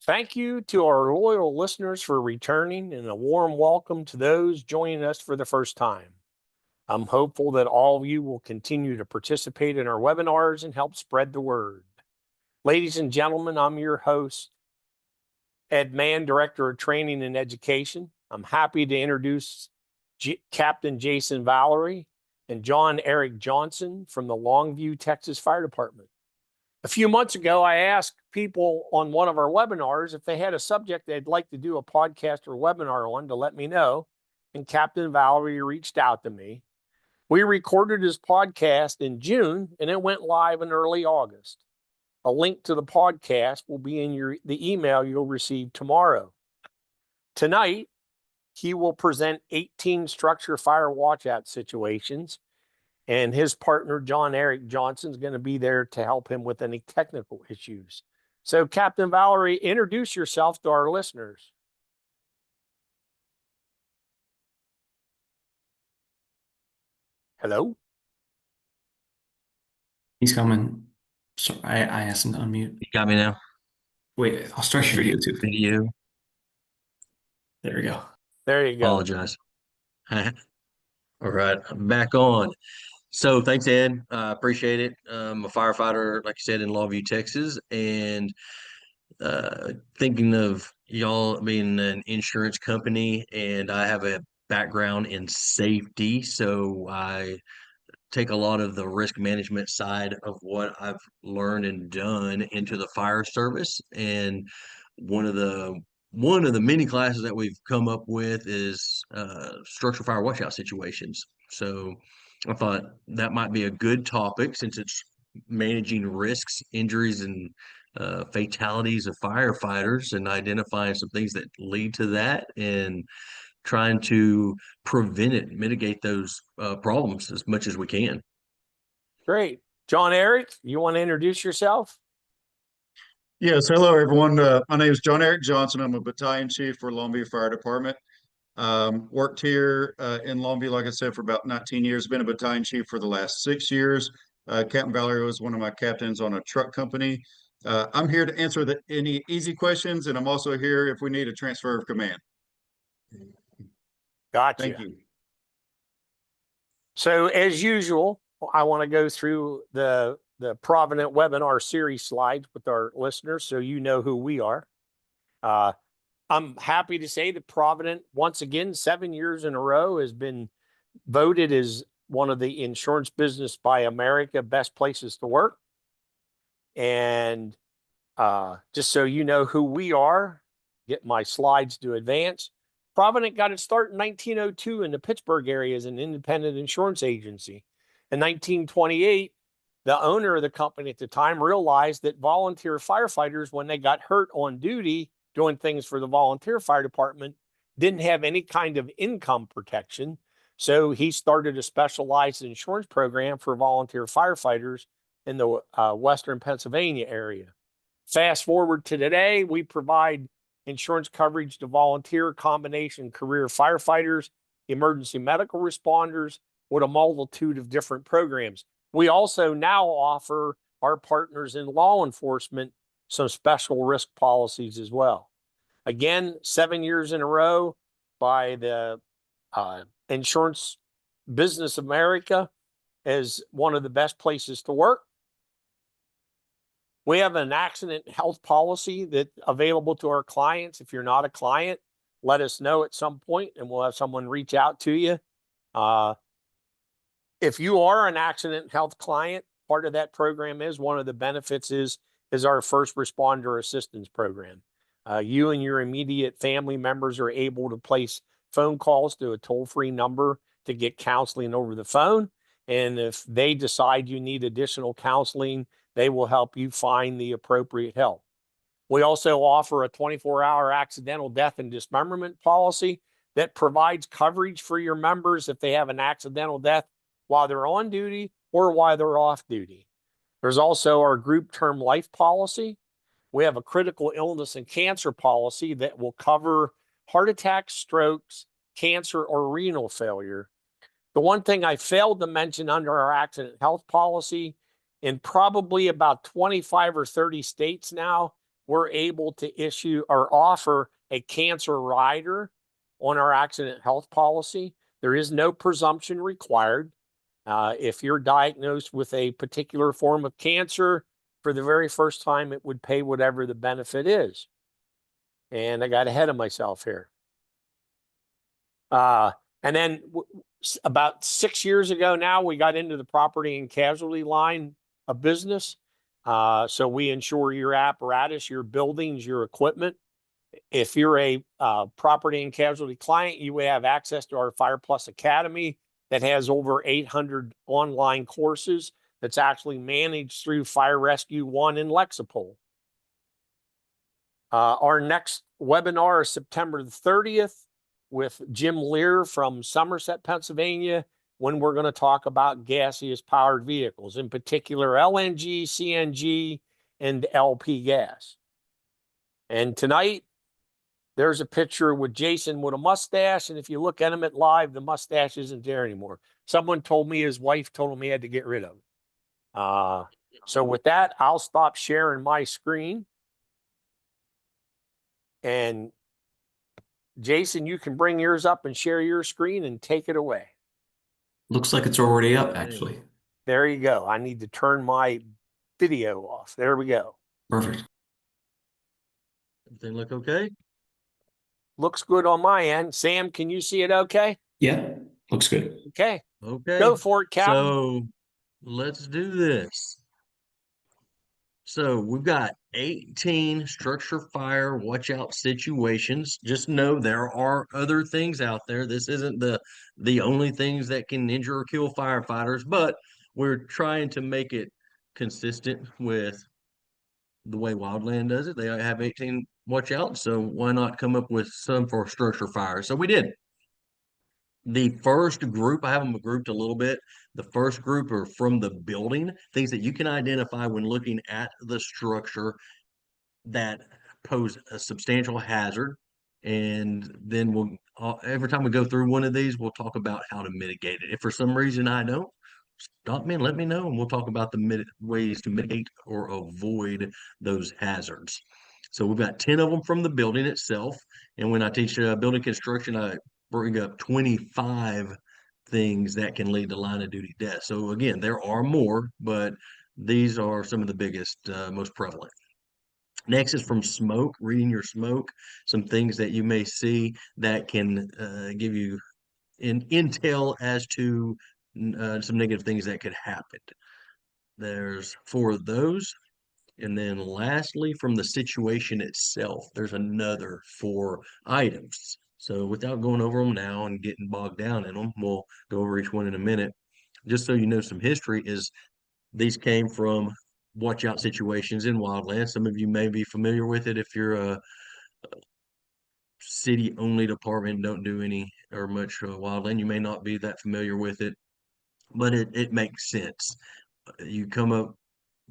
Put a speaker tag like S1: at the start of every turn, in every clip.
S1: Thank you to our loyal listeners for returning, and a warm welcome to those joining us for the first time. I'm hopeful that all of you will continue to participate in our webinars and help spread the word. Ladies and gentlemen, I'm your host, Ed Mann, Director of Training and Education. I'm happy to introduce Captain Jason Vallery and John Eric Johnson from the Longview, Texas Fire Department. A few months ago, I asked people on one of our webinars if they had a subject they'd like to do a podcast or webinar on to let me know, and Captain Vallery reached out to me. We recorded his podcast in June, and it went live in early August. A link to the podcast will be in the email you'll receive tomorrow. Tonight, he will present 18 structure fire watchout situations, and his partner, John Eric Johnson, is going to be there to help him with any technical issues. So, Captain Vallery, introduce yourself to our listeners. Hello?
S2: He's coming. So I asked him to unmute.
S3: You got me now?
S2: Wait, I'll start your video too.
S3: Video.
S2: There we go.
S1: There you go.
S3: Apologize. All right, I'm back on. So thanks, Ed. Appreciate it. I'm a firefighter, like you said, in Longview, Texas, and thinking of y'all being an insurance company, and I have a background in safety, so I take a lot of the risk management side of what I've learned and done into the fire service. And one of the many classes that we've come up with is structural fire washout situations. So I thought that might be a good topic since it's managing risks, injuries, and fatalities of firefighters, and identifying some things that lead to that, and trying to prevent it, mitigate those problems as much as we can.
S1: Great. John Eric, you want to introduce yourself?
S4: Yes, hello everyone. My name is John Eric Johnson. I'm a battalion chief for Longview Fire Department. Worked here in Longview, like I said, for about 19 years. Been a battalion chief for the last 6 years. Captain Vallery was one of my captains on a truck company. I'm here to answer any easy questions, and I'm also here if we need a transfer of command.
S1: Gotcha.
S4: Thank you.
S1: So as usual, I want to go through the Provident webinar series slides with our listeners so you know who we are. I'm happy to say that Provident, once again, 7 years in a row, has been voted as one of the Insurance Business by America best places to work. And just so you know who we are, get my slides to advance. Provident got its start in 1902 in the Pittsburgh area as an independent insurance agency. In 1928, the owner of the company at the time realized that volunteer firefighters, when they got hurt on duty doing things for the volunteer fire department, didn't have any kind of income protection. So he started a specialized insurance program for volunteer firefighters in the Western Pennsylvania area. Fast forward to today, we provide insurance coverage to volunteer, combination career firefighters, emergency medical responders, with a multitude of different programs. We also now offer our partners in law enforcement some special risk policies as well. Again, 7 years in a row by the Insurance Business America as one of the best places to work. We have an accident health policy that's available to our clients. If you're not a client, let us know at some point and we'll have someone reach out to you. If you are an accident health client, part of that program is one of the benefits is our first responder assistance program. You and your immediate family members are able to place phone calls to a toll-free number to get counseling over the phone. And if they decide you need additional counseling, they will help you find the appropriate help. We also offer a 24-hour accidental death and dismemberment policy that provides coverage for your members if they have an accidental death while they're on duty or while they're off duty. There's also our group term life policy. We have a critical illness and cancer policy that will cover heart attacks, strokes, cancer, or renal failure. The one thing I failed to mention under our accident health policy, in probably about 25 or 30 states now, we're able to issue or offer a cancer rider on our accident health policy. There is no presumption required. If you're diagnosed with a particular form of cancer for the very first time, it would pay whatever the benefit is. And I got ahead of myself here. And then about 6 years ago now, we got into the property and casualty line of business. So we insure your apparatus, your buildings, your equipment. If you're a property and casualty client, you would have access to our Fire Plus Academy that has over 800 online courses that's actually managed through Fire Rescue One in Lexipol. Our next webinar is September the 30th with Jim Lear from Somerset, Pennsylvania, when we're going to talk about gaseous powered vehicles, in particular LNG, CNG, and LP gas. And tonight, there's a picture with Jason with a mustache, and if you look at him at live, the mustache isn't there anymore. Someone told me his wife told him he had to get rid of it. So with that, I'll stop sharing my screen. And Jason, you can bring yours up and share your screen and take it away.
S2: Looks like it's already up, actually.
S1: There you go. I need to turn my video off. There we go.
S2: Perfect.
S3: Everything look okay?
S1: Looks good on my end. Sam, can you see it okay?
S2: Yeah, looks good.
S1: Okay.
S3: Okay.
S1: Go for it, Captain.
S3: So let's do this. So we've got 18 structure fire watch out situations. Just know there are other things out there. This isn't the only things that can injure or kill firefighters, but we're trying to make it consistent with the way Wildland does it. They have 18 watch out, so why not come up with some for structure fire? So we did. The first group, I have them grouped a little bit. The first group are from the building, things that you can identify when looking at the structure that pose a substantial hazard. And then we'll, every time we go through one of these, we'll talk about how to mitigate it. If for some reason I don't, stop me and let me know, and we'll talk about the ways to mitigate or avoid those hazards. So we've got 10 of them from the building itself. And when I teach building construction, I bring up 25 things that can lead to line of duty death. So again, there are more, but these are some of the biggest, most prevalent. Next is from smoke, reading your smoke, some things that you may see that can give you intel as to some negative things that could happen. There's 4 of those. And then lastly, from the situation itself, there's another 4 items. So without going over them now and getting bogged down in them, we'll go over each one in a minute. Just so you know some history is these came from watch out situations in wildland. Some of you may be familiar with it if you're a city only department, don't do any or much wildland. You may not be that familiar with it, but it makes sense. You come up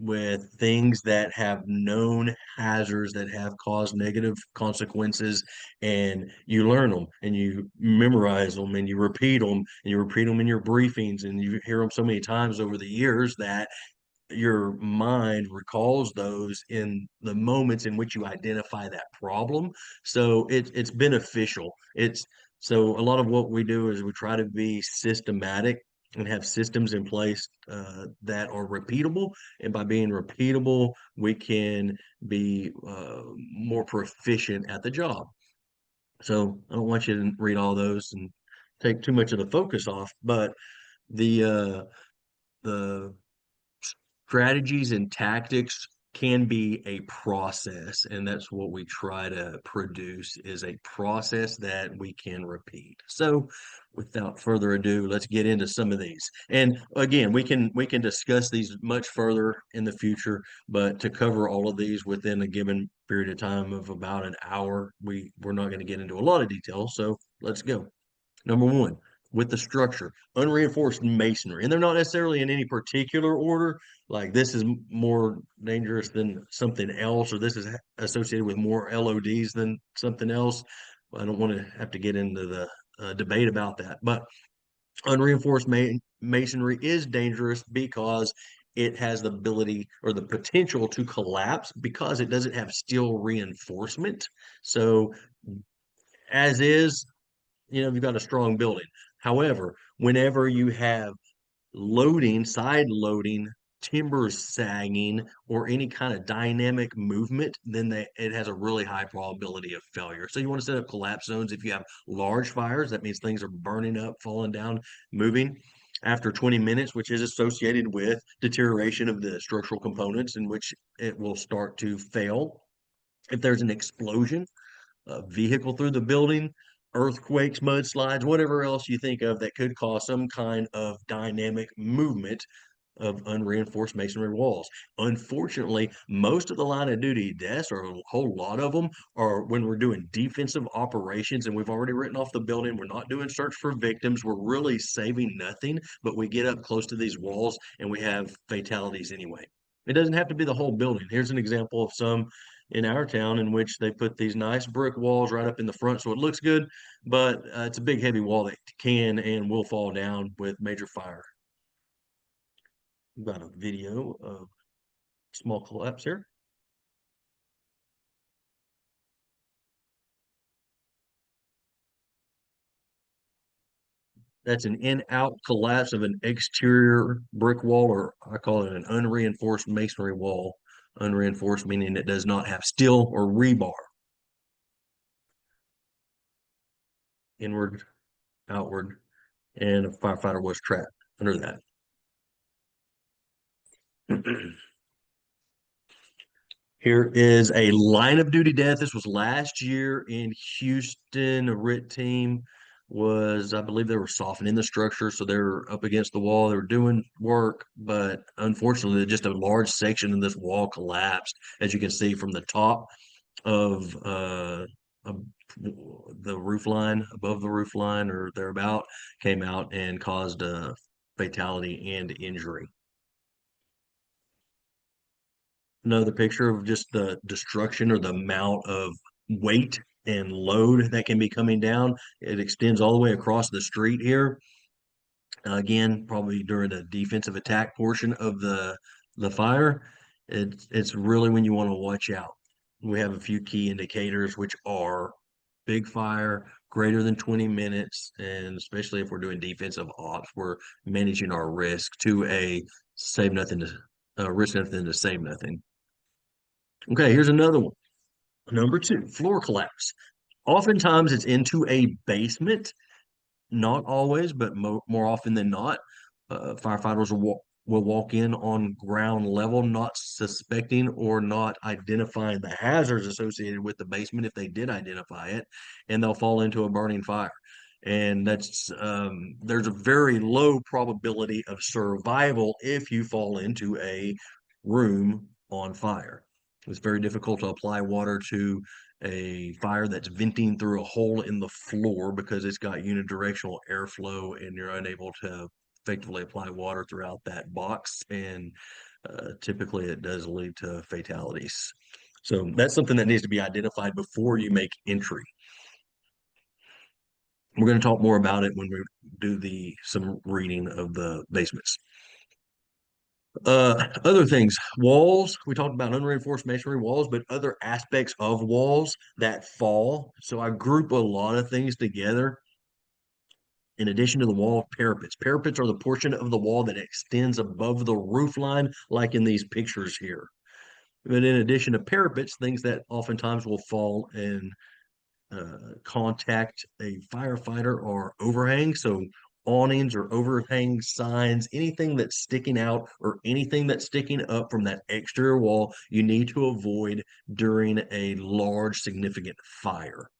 S3: with things that have known hazards that have caused negative consequences, and you learn them and you memorize them and you repeat them and you repeat them in your briefings, and you hear them so many times over the years that your mind recalls those in the moments in which you identify that problem. So it's beneficial. So a lot of what we do is we try to be systematic and have systems in place that are repeatable. And by being repeatable, we can be more proficient at the job. So I don't want you to read all those and take too much of the focus off, but the strategies and tactics can be a process, and that's what we try to produce, is a process that we can repeat. So without further ado, let's get into some of these. And again, we can discuss these much further in the future, but to cover all of these within a given period of time of about an hour, we're not going to get into a lot of detail. So let's go. Number 1, with the structure, unreinforced masonry. And they're not necessarily in any particular order, like this is more dangerous than something else, or this is associated with more LODs than something else. I don't want to have to get into the debate about that. But unreinforced masonry is dangerous because it has the ability or the potential to collapse because it doesn't have steel reinforcement. So as is, you've got a strong building. However, whenever you have loading, side loading, timbers sagging, or any kind of dynamic movement, then it has a really high probability of failure. So you want to set up collapse zones if you have large fires. That means things are burning up, falling down, moving after 20 minutes, which is associated with deterioration of the structural components in which it will start to fail. If there's an explosion, a vehicle through the building, earthquakes, mudslides, whatever else you think of that could cause some kind of dynamic movement of unreinforced masonry walls. Unfortunately, most of the line of duty deaths, or a whole lot of them, are when we're doing defensive operations and we've already written off the building. We're not doing search for victims. We're really saving nothing, but we get up close to these walls and we have fatalities anyway. It doesn't have to be the whole building. Here's an example of some in our town in which they put these nice brick walls right up in the front so it looks good, but it's a big heavy wall that can and will fall down with major fire. We've got a video of small collapse here. That's an in-out collapse of an exterior brick wall, or I call it an unreinforced masonry wall. Unreinforced meaning it does not have steel or rebar. Inward, outward, and a firefighter was trapped under that. Here is a line of duty death. This was last year in Houston. A RIT team was, I believe they were softening the structure, so they're up against the wall. They were doing work, but unfortunately, just a large section of this wall collapsed, as you can see from the top of the roof line, above the roof line or thereabout, came out and caused a fatality and injury. Another picture of just the destruction or the amount of weight and load that can be coming down. It extends all the way across the street here. Again, probably during the defensive attack portion of the fire. It's really when you want to watch out. We have a few key indicators, which are big fire, greater than 20 minutes, and especially if we're doing defensive ops, we're managing our risk to a save nothing to risk nothing to save nothing. Okay, here's another one. Number 2, floor collapse. Oftentimes it's into a basement, not always, but more often than not. Firefighters will walk in on ground level, not suspecting or not identifying the hazards associated with the basement if they did identify it, and they'll fall into a burning fire. And that's there's a very low probability of survival if you fall into a room on fire. It's very difficult to apply water to a fire that's venting through a hole in the floor because it's got unidirectional airflow and you're unable to effectively apply water throughout that box. And typically it does lead to fatalities. So that's something that needs to be identified before you make entry. We're going to talk more about it when we do some reading of the basements. Other things, walls. We talked about unreinforced masonry walls, but other aspects of walls that fall. So I group a lot of things together. In addition to the wall, parapets. Parapets are the portion of the wall that extends above the roof line, like in these pictures here. But in addition to parapets, things that oftentimes will fall and contact a firefighter or overhang. So awnings or overhang signs, anything that's sticking out or anything that's sticking up from that exterior wall, you need to avoid during a large, significant fire.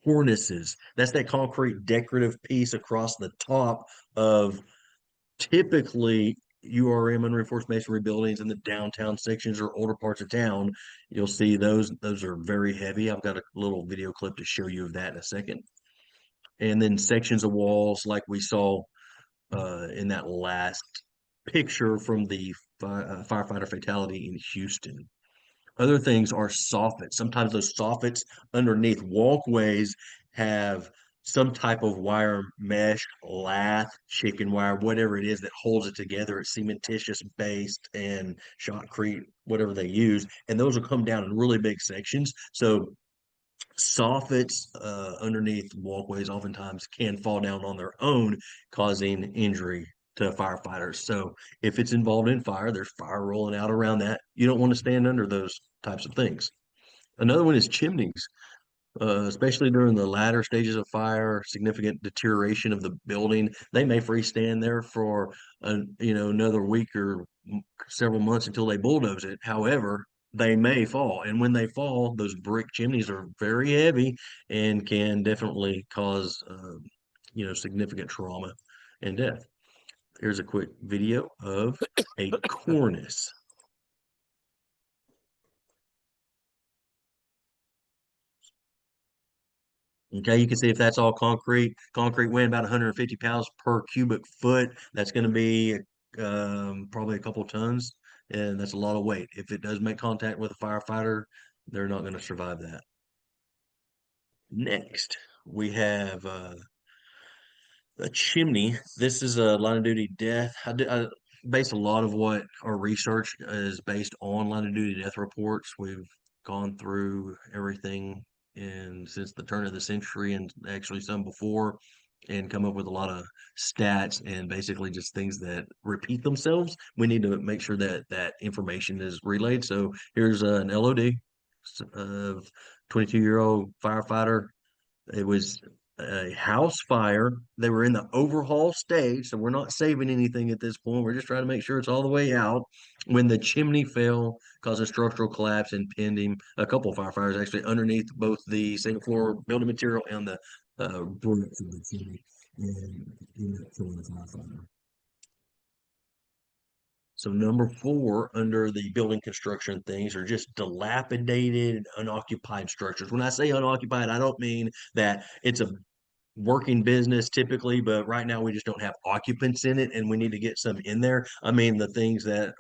S3: Cornices, that's that concrete decorative piece across the top of typically URM unreinforced masonry buildings in the downtown sections or older parts of town. You'll see those are very heavy. I've got a little video clip to show you of that in a second. And then sections of walls like we saw in that last picture from the firefighter fatality in Houston. Other things are soffits. Sometimes those soffits underneath walkways have some type of wire mesh, lath, chicken wire, whatever it is that holds it together. It's cementitious based and shotcrete, whatever they use. And those will come down in really big sections. So soffits underneath walkways oftentimes can fall down on their own, causing injury to firefighters. So if it's involved in fire, there's fire rolling out around that. You don't want to stand under those types of things. Another one is chimneys, especially during the latter stages of fire, significant deterioration of the building. They may freestand there for another week or several months until they bulldoze it. However, they may fall, and when they fall, those brick chimneys are very heavy and can definitely cause significant trauma and death. Here's a quick video of a cornice. Okay, you can see if that's all concrete. Concrete weighing about 150 pounds per cubic foot. That's going to be probably a couple tons, and that's a lot of weight. If it does make contact with a firefighter, they're not going to survive that. Next, we have a chimney. This is a line of duty death. I base a lot of what our research is based on line of duty death reports. We've gone through everything and since the turn of the century and actually some before, and come up with a lot of stats and basically just things that repeat themselves. We need to make sure that that information is relayed. So here's an LOD of 22-year-old firefighter. It was a house fire. They were in the overhaul stage, so we're not saving anything at this point. We're just trying to make sure it's all the way out. When the chimney fell, causing structural collapse and pinned him. A couple of firefighters actually underneath both the single floor building material and the bricks of the chimney, and ended up killing the firefighter. So number 4 under the building construction things are just dilapidated, unoccupied structures. When I say unoccupied, I don't mean that it's a working business typically, but right now we just don't have occupants in it and we need to get some in there. I mean, the things that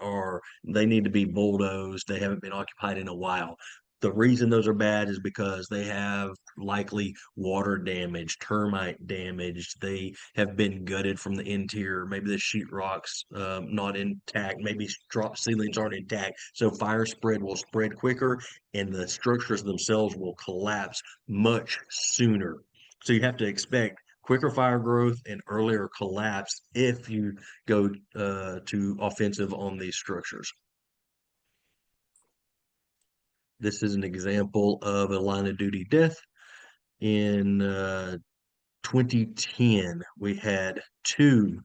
S3: they need to be bulldozed, they haven't been occupied in a while. The reason those are bad is because they have likely water damage, termite damage. They have been gutted from the interior. Maybe the sheetrock's not intact. Maybe drop ceilings aren't intact. So fire spread will spread quicker and the structures themselves will collapse much sooner. So you have to expect quicker fire growth and earlier collapse if you go to offensive on these structures. This is an example of a line of duty death. In 2010, we had 2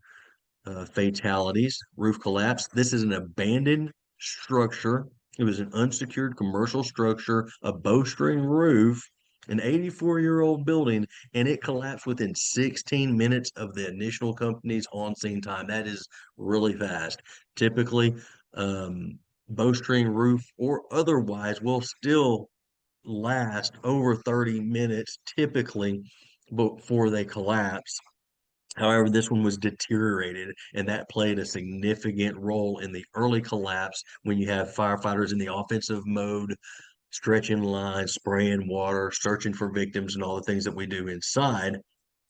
S3: fatalities, roof collapse. This is an abandoned structure. It was an unsecured commercial structure, a bowstring roof, an 84-year-old building, and it collapsed within 16 minutes of the initial company's on-scene time. That is really fast. Typically, bowstring roof or otherwise will still last over 30 minutes typically before they collapse. However, this one was deteriorated, and that played a significant role in the early collapse when you have firefighters in the offensive mode, stretching lines, spraying water, searching for victims, and all the things that we do inside.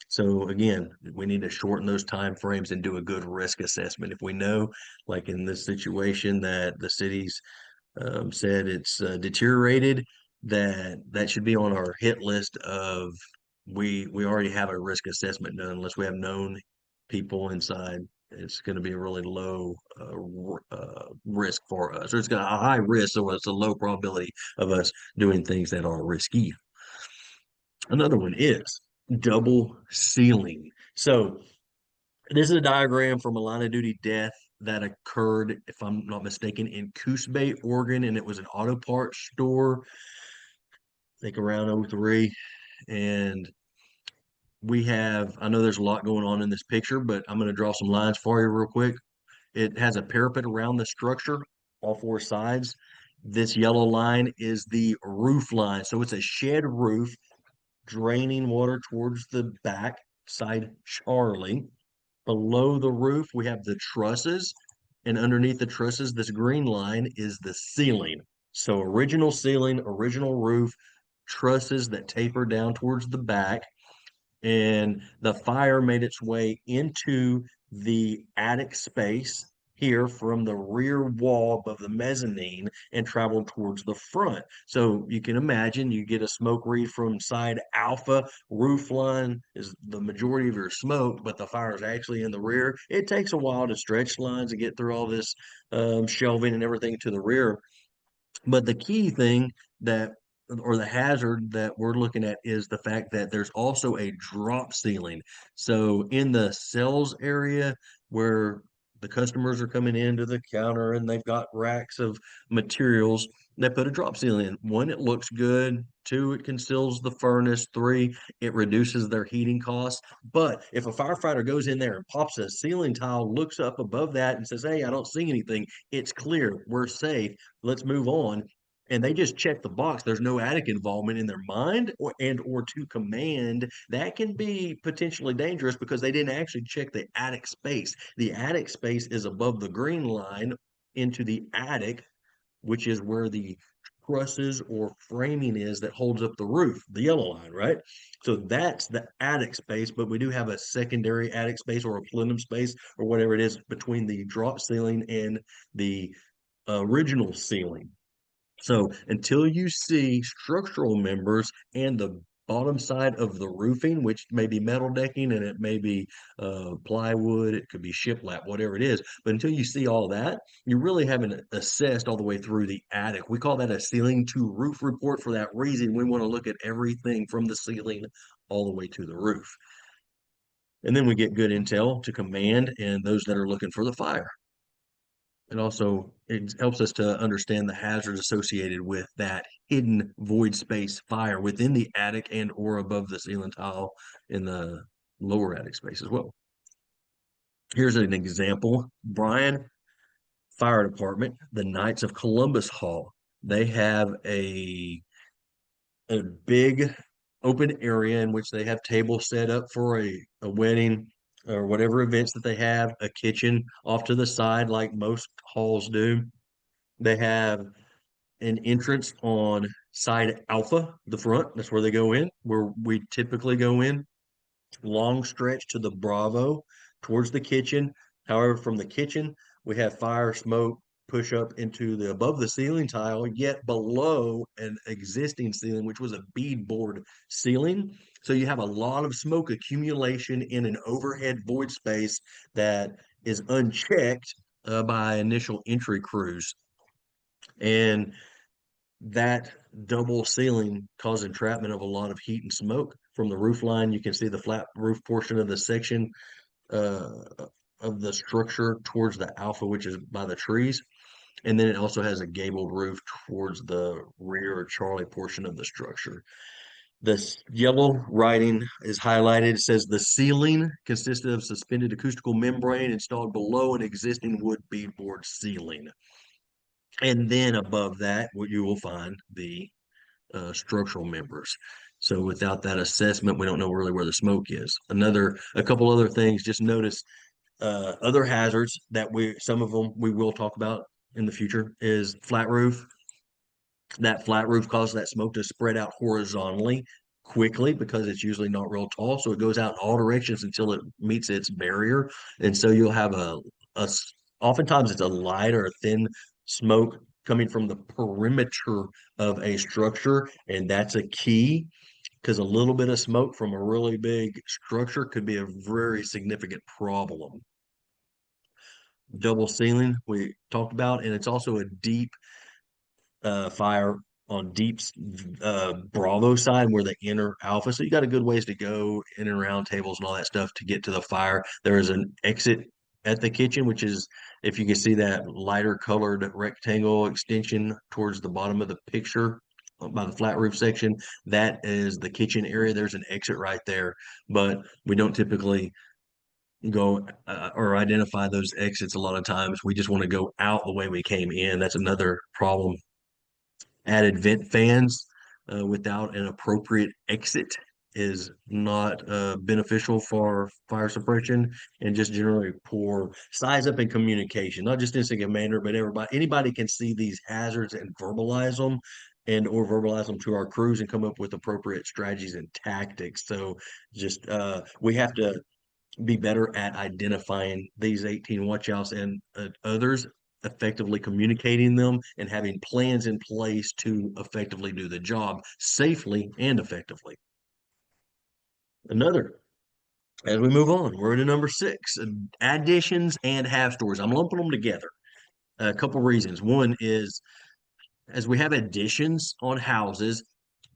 S3: So again, we need to shorten those time frames and do a good risk assessment. If we know, like in this situation, that the city's said it's deteriorated, that should be on our hit list of we already have a risk assessment done. Unless we have known people inside, it's going to be a really low risk for us, or it's got a high risk, so it's a low probability of us doing things that are risky. Another one is double sealing. So this is a diagram from a line of duty death that occurred, if I'm not mistaken, in Coos Bay, Oregon, and it was an auto parts store, I think around 03. And I know there's a lot going on in this picture, but I'm going to draw some lines for you real quick. It has a parapet around the structure, all 4 sides. This yellow line is the roof line. So it's a shed roof draining water towards the back side, Charlie. Below the roof, we have the trusses, and underneath the trusses, this green line is the ceiling. So original ceiling, original roof, trusses that taper down towards the back. and the fire made its way into the attic space here from the rear wall above the mezzanine and traveled towards the front. So you can imagine you get a smoke read from side alpha, roof line is the majority of your smoke, but the fire is actually in the rear. It takes a while to stretch lines and get through all this shelving and everything to the rear. But the key thing that, or the hazard that we're looking at, is the fact that there's also a drop ceiling. So in the sales area where the customers are coming into the counter and they've got racks of materials, they put a drop ceiling in. One, it looks good. Two, it conceals the furnace. Three, it reduces their heating costs. But if a firefighter goes in there and pops a ceiling tile, looks up above that and says, "Hey, I don't see anything. It's clear. We're safe. Let's move on," and they just check the box, there's no attic involvement in their mind or to command, that can be potentially dangerous because they didn't actually check the attic space. The attic space is above the green line into the attic, which is where the trusses or framing is that holds up the roof, the yellow line, right? So that's the attic space, but we do have a secondary attic space or a plenum space or whatever it is between the drop ceiling and the original ceiling. So until you see structural members and the bottom side of the roofing, which may be metal decking and it may be plywood, it could be shiplap, whatever it is. But until you see all that, you really haven't assessed all the way through the attic. We call that a ceiling to roof report for that reason. We want to look at everything from the ceiling all the way to the roof. And then we get good intel to command and those that are looking for the fire. And also, it helps us to understand the hazards associated with that hidden void space fire within the attic and or above the ceiling tile in the lower attic space as well. Here's an example. Bryan Fire Department, the Knights of Columbus Hall. They have a big open area in which they have tables set up for a wedding or whatever events that they have, a kitchen off to the side like most halls do. They have an entrance on side alpha, the front. That's where they go in, where we typically go in. Long stretch to the Bravo towards the kitchen. However, from the kitchen, we have fire smoke push up into the above the ceiling tile, yet below an existing ceiling, which was a beadboard ceiling. So you have a lot of smoke accumulation in an overhead void space that is unchecked by initial entry crews. And that double ceiling caused entrapment of a lot of heat and smoke from the roof line. You can see the flat roof portion of the section uh, of the structure towards the alpha, which is by the trees. And then it also has a gabled roof towards the rear or Charlie portion of the structure. The yellow writing is highlighted. It says the ceiling consisted of suspended acoustical membrane installed below an existing wood beadboard ceiling. And then above that, what you will find the structural members. So without that assessment, we don't know really where the smoke is. A couple other things, just notice other hazards that some of them we will talk about in the future is flat roof. That flat roof causes that smoke to spread out horizontally quickly because it's usually not real tall. So it goes out in all directions until it meets its barrier. And so you'll have oftentimes it's a light or a thin smoke coming from the perimeter of a structure. And that's a key because a little bit of smoke from a really big structure could be a very significant problem. Double ceiling we talked about, and it's also a deep fire on deep's Bravo side where the inner alpha. So you got a good ways to go in and around tables and all that stuff to get to the fire. There is an exit at the kitchen, which is, if you can see that lighter colored rectangle extension towards the bottom of the picture by the flat roof section, that is the kitchen area. There's an exit right there, but we don't typically go or identify those exits a lot of times. We just want to go out the way we came in. That's another problem. Added vent fans without an appropriate exit is not beneficial for fire suppression, and just generally poor size up in communication, not just incident commander, but anybody can see these hazards and verbalize them. and or verbalize them to our crews and come up with appropriate strategies and tactics. So just we have to be better at identifying these 18 watchouts and others, effectively communicating them and having plans in place to effectively do the job safely and effectively. Another, as we move on, we're into number 6, additions and half stories. I'm lumping them together. A couple reasons. One is, as we have additions on houses,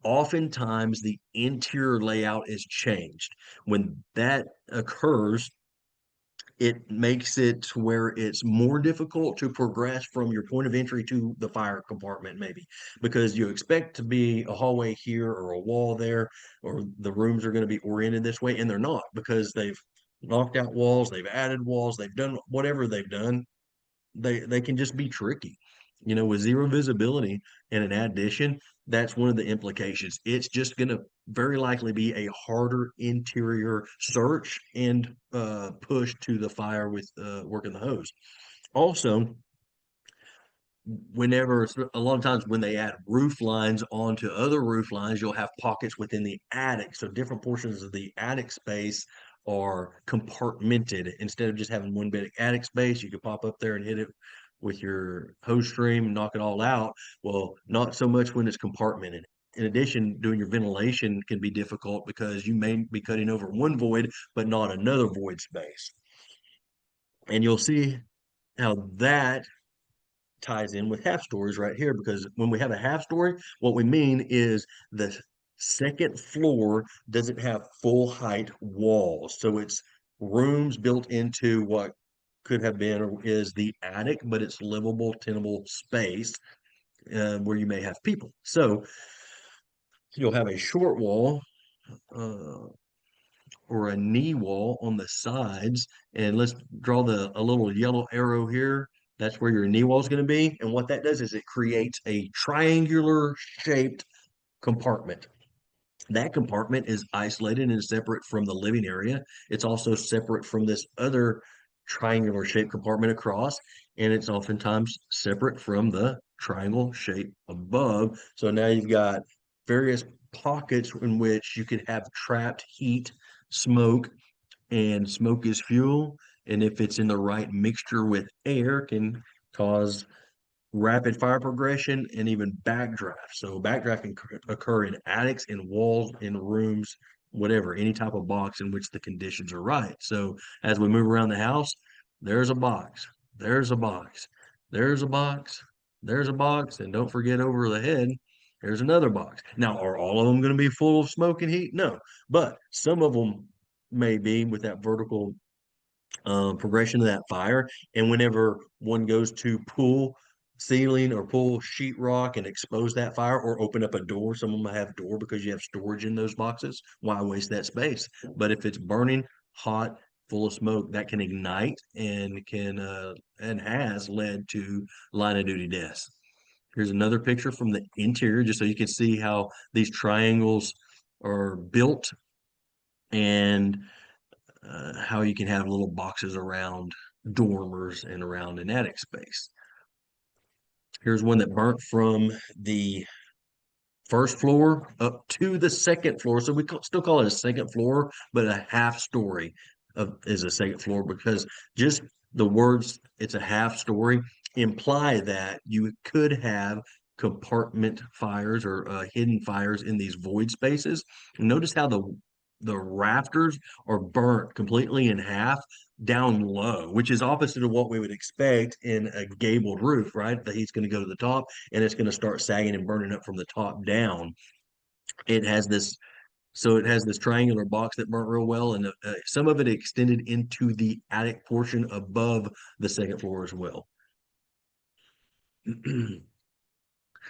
S3: oftentimes the interior layout is changed. When that occurs, it makes it to where it's more difficult to progress from your point of entry to the fire compartment, maybe because you expect to be a hallway here or a wall there, or the rooms are going to be oriented this way, and they're not, because they've knocked out walls, they've added walls, they've done whatever they've done. They can just be tricky. With zero visibility and an addition, that's one of the implications. It's just going to very likely be a harder interior search and push to the fire with working the hose. Also, whenever a lot of times when they add roof lines onto other roof lines, you'll have pockets within the attic. So different portions of the attic space are compartmented. Instead of just having one big attic space, you could pop up there and hit it with your hose stream and knock it all out. Well, not so much when it's compartmented. In addition, doing your ventilation can be difficult because you may be cutting over one void, but not another void space. And you'll see how that ties in with half stories right here, because when we have a half story, what we mean is the second floor doesn't have full height walls. So it's rooms built into what could have been or is the attic, but it's livable, tenable space where you may have people. So you'll have a short wall or a knee wall on the sides. And let's draw a little yellow arrow here. That's where your knee wall is going to be. And what that does is it creates a triangular shaped compartment. That compartment is isolated and separate from the living area. It's also separate from this other triangular shaped compartment across, and it's oftentimes separate from the triangle shape above. So now you've got various pockets in which you could have trapped heat, smoke, and smoke is fuel. And if it's in the right mixture with air, can cause rapid fire progression and even backdraft. So backdraft can occur in attics, in walls, in rooms, whatever, any type of box in which the conditions are right. So as we move around the house, there's a box, there's a box, there's a box, there's a box, and don't forget over the head, there's another box. Now, are all of them going to be full of smoke and heat? No, but some of them may be with that vertical progression of that fire. And whenever one goes to pull ceiling or pull sheetrock and expose that fire or open up a door, some of them have door because you have storage in those boxes. Why waste that space? But if it's burning hot, full of smoke, that can ignite and can and has led to line of duty deaths. Here's another picture from the interior, just so you can see how these triangles are built and how you can have little boxes around dormers and around an attic space. Here's one that burnt from the first floor up to the second floor. So we still call it a second floor, but a half story is a second floor, because just the words "it's a half story" imply that you could have compartment fires or hidden fires in these void spaces. Notice how the rafters are burnt completely in half down low, which is opposite of what we would expect in a gabled roof, right? The heat's going to go to the top and it's going to start sagging and burning up from the top down. It has this triangular box that burnt real well, and some of it extended into the attic portion above the second floor as well.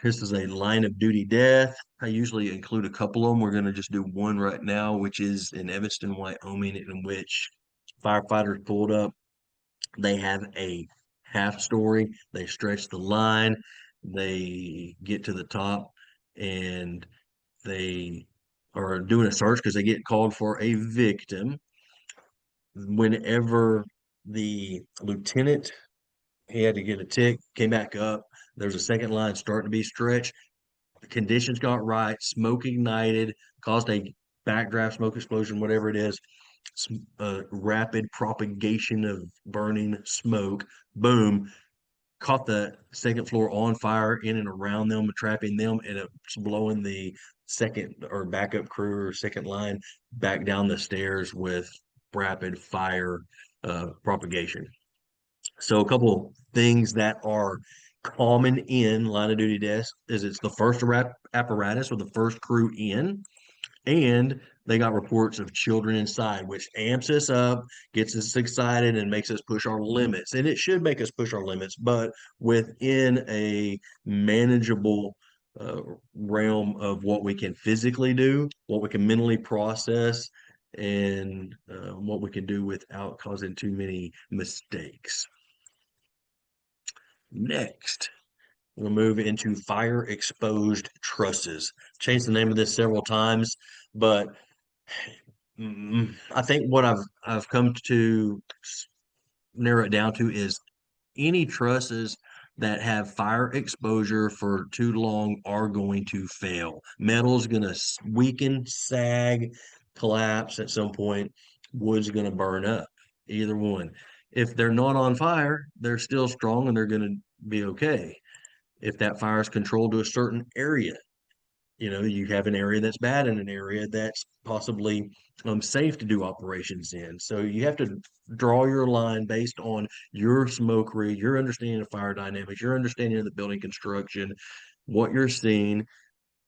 S3: This is a line of duty death. I usually include a couple of them. We're going to just do one right now, which is in Evanston, Wyoming, in which firefighters pulled up. They have a half story. They stretch the line. They get to the top, and they are doing a search because they get called for a victim. Whenever the lieutenant, he had to get a tick, came back up. There's a second line starting to be stretched. the conditions got right, smoke ignited, caused a backdraft smoke explosion, whatever it is, rapid propagation of burning smoke, boom, caught the second floor on fire in and around them, trapping them, and it's blowing the second or backup crew or second line back down the stairs with rapid fire propagation. So a couple things that are common in line of duty deaths is it's the first apparatus or the first crew in, and they got reports of children inside, which amps us up, gets us excited, and makes us push our limits. And it should make us push our limits, but within a manageable realm of what we can physically do, what we can mentally process, and what we can do without causing too many mistakes. Next, we'll move into fire exposed trusses. Changed the name of this several times, but I think what I've come to narrow it down to is any trusses that have fire exposure for too long are going to fail. Metal's going to weaken, sag, collapse at some point. Wood's going to burn up. Either one. If they're not on fire, they're still strong and they're going to be okay. If that fire is controlled to a certain area, you have an area that's bad and an area that's possibly safe to do operations in. So you have to draw your line based on your smoke read, your understanding of fire dynamics, your understanding of the building construction, what you're seeing,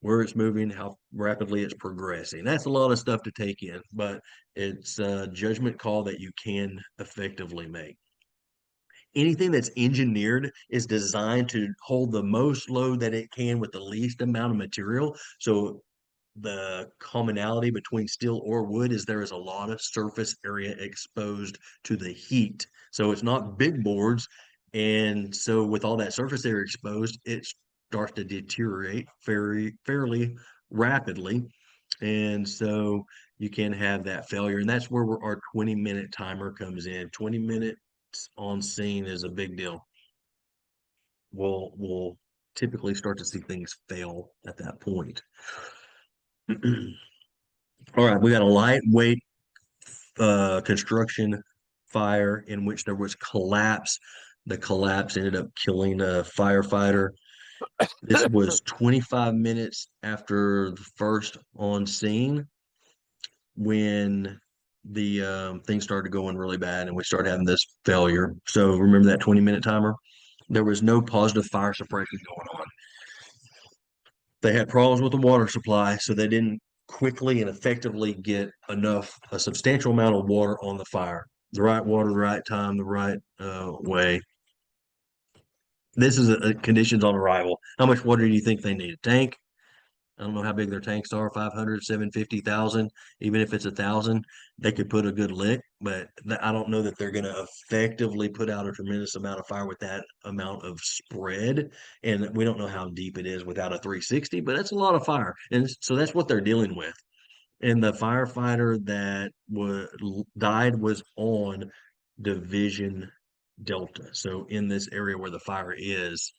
S3: where it's moving, how rapidly it's progressing. That's a lot of stuff to take in, but it's a judgment call that you can effectively make. Anything that's engineered is designed to hold the most load that it can with the least amount of material. So the commonality between steel or wood is there is a lot of surface area exposed to the heat. So it's not big boards. And so with all that surface area exposed, it starts to deteriorate fairly rapidly. And so you can have that failure. And that's where our 20-minute timer comes in. 20 minutes on scene is a big deal. We'll typically start to see things fail at that point. All right, we got a lightweight construction fire in which there was collapse. The collapse ended up killing a firefighter. This was 25 minutes after the first on scene when the thing started going really bad and we started having this failure. So remember that 20-minute timer? There was no positive fire suppression going on. They had problems with the water supply, so they didn't quickly and effectively get a substantial amount of water on the fire. The right water, the right time, the right way. This is conditions on arrival. How much water do you think they need? A tank? I don't know how big their tanks are, 500, 750,000. Even if it's 1,000, they could put a good lick, but I don't know that they're going to effectively put out a tremendous amount of fire with that amount of spread. And we don't know how deep it is without a 360, but that's a lot of fire. And so that's what they're dealing with. And the firefighter that died was on Division Delta. So in this area where the fire is.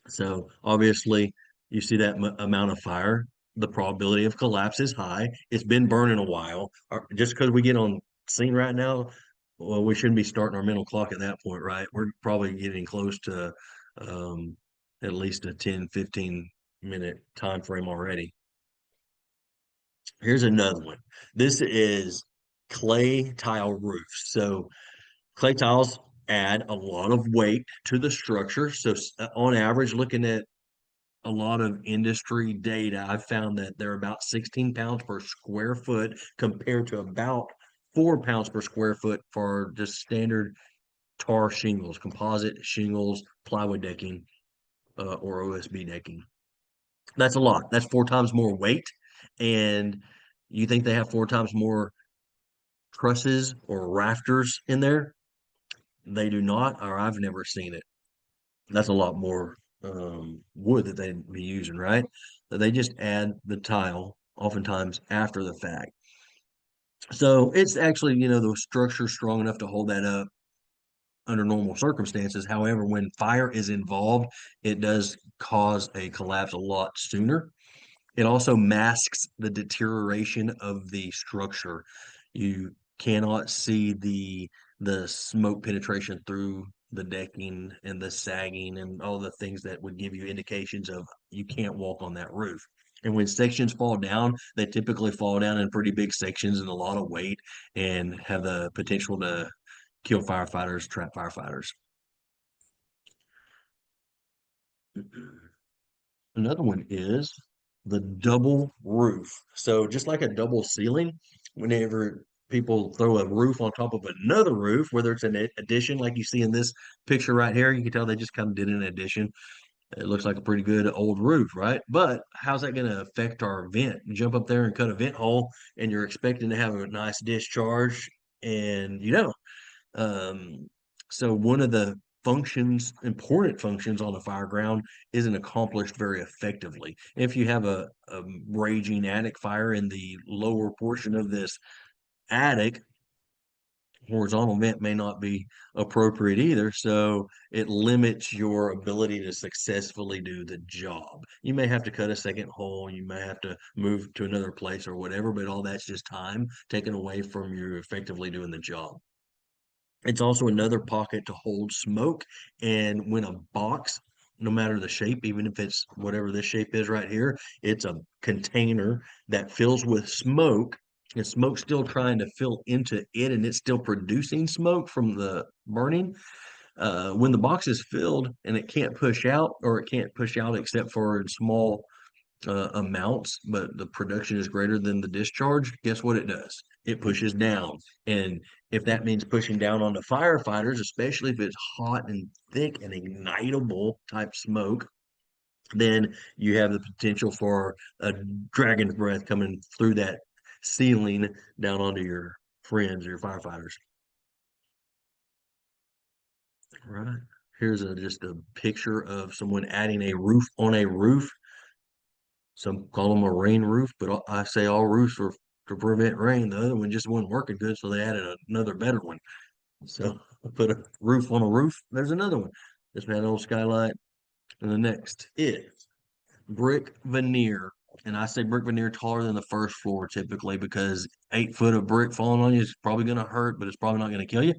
S3: So obviously, you see that amount of fire, the probability of collapse is high. It's been burning a while. Just because we get on scene right now, well, we shouldn't be starting our mental clock at that point, right? We're probably getting close to at least a 10, 15-minute time frame already. Here's another one. This is clay tile roofs. So clay tiles add a lot of weight to the structure. So on average, looking at a lot of industry data, I've found that they're about 16 pounds per square foot compared to about 4 pounds per square foot for just standard tar shingles, composite shingles, plywood decking, or OSB decking. That's a lot. That's 4 times more weight. And you think they have 4 times more trusses or rafters in there? They do not, or I've never seen it. That's a lot more wood that they'd be using, right? They just add the tile oftentimes after the fact. So it's actually, the structure strong enough to hold that up under normal circumstances. However, when fire is involved, it does cause a collapse a lot sooner. It also masks the deterioration of the structure. You cannot see the smoke penetration through the decking and the sagging and all the things that would give you indications of you can't walk on that roof. And when sections fall down, they typically fall down in pretty big sections and a lot of weight and have the potential to kill firefighters, trap firefighters. Another one is the double roof. So just like a double ceiling, whenever people throw a roof on top of another roof, whether it's an addition like you see in this picture right here, you can tell they just kind of did an addition. It looks like a pretty good old roof, right? But how's that going to affect our vent? You jump up there and cut a vent hole, and you're expecting to have a nice discharge, and you don't. Um, so one of the important functions on a fire ground isn't accomplished very effectively. If you have a raging attic fire in the lower portion of this attic, horizontal vent may not be appropriate either. So it limits your ability to successfully do the job. You may have to cut a second hole, you may have to move to another place or whatever, but all that's just time taken away from you effectively doing the job. It's also another pocket to hold smoke. And when a box, no matter the shape, even if it's whatever this shape is right here, it's a container that fills with smoke, and smoke's still trying to fill into it, and it's still producing smoke from the burning. When the box is filled and it can't push out, or it can't push out except for in small amounts, but the production is greater than the discharge, guess what it does? It pushes down. And if that means pushing down on the firefighters, especially if it's hot and thick and ignitable type smoke, then you have the potential for a dragon's breath coming through that ceiling down onto your friends or your firefighters. Right. Here's just a picture of someone adding a roof on a roof. Some call them a rain roof, but I say all roofs are to prevent rain. The other one just wasn't working good, so they added another better one. So I put a roof on a roof. There's another one. This man, old skylight. And the next is brick veneer. And I say brick veneer taller than the first floor typically, because 8 foot of brick falling on you is probably going to hurt, but it's probably not going to kill you.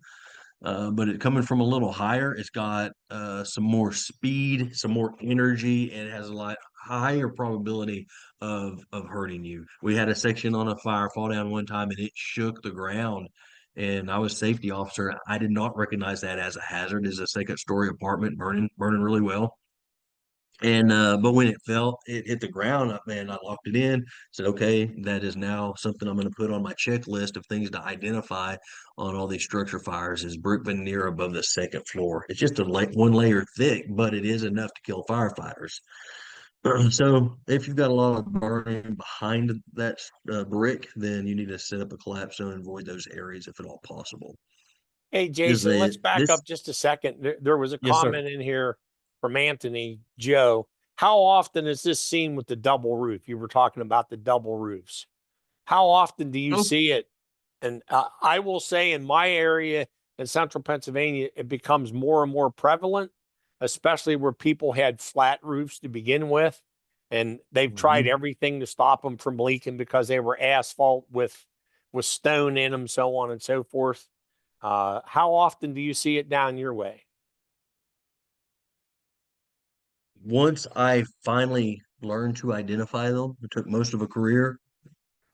S3: But it coming from a little higher, it's got some more speed, some more energy, and it has a lot higher probability of hurting you. We had a section on a fire fall down one time, and it shook the ground. And I was safety officer. I did not recognize that as a hazard. It's a second story apartment burning really well. And but when it fell, it hit the ground. Man, I locked it in. Said, okay, that is now something I'm going to put on my checklist of things to identify on all these structure fires. Is brick veneer above the second floor? It's just one layer thick, but it is enough to kill firefighters. So if you've got a lot of burning behind that brick, then you need to set up a collapse zone and avoid those areas if at all possible.
S1: Hey, Jason, let's back
S3: this-
S1: up just a second. There was a
S3: Yes, sir.
S1: comment in here from Anthony Joe. How often is this seen with the double roof? You were talking about the double roofs. How often do you
S3: Oh.
S1: see it? And I will say in my area in central Pennsylvania, it becomes more and more prevalent, especially where people had flat roofs to begin with. And they've tried everything to stop them from leaking because they were asphalt with stone in them, so on and so forth. How often do you see it down your way?
S3: Once I finally learned to identify them, it took most of a career.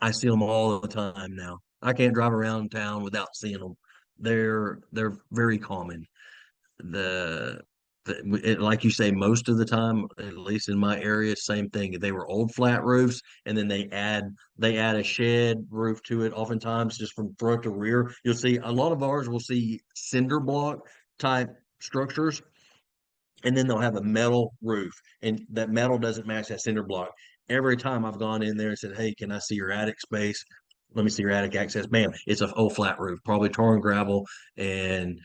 S3: I see them all the time now. I can't drive around town without seeing them. They're very common. Like you say, most of the time, at least in my area, same thing. If they were old flat roofs, and then they add a shed roof to it, oftentimes just from front to rear. You'll see a lot of ours will see cinder block type structures, and then they'll have a metal roof, and that metal doesn't match that cinder block. Every time I've gone in there and said, hey, can I see your attic space? Let me see your attic access. Bam, it's a old flat roof, probably tar and gravel. And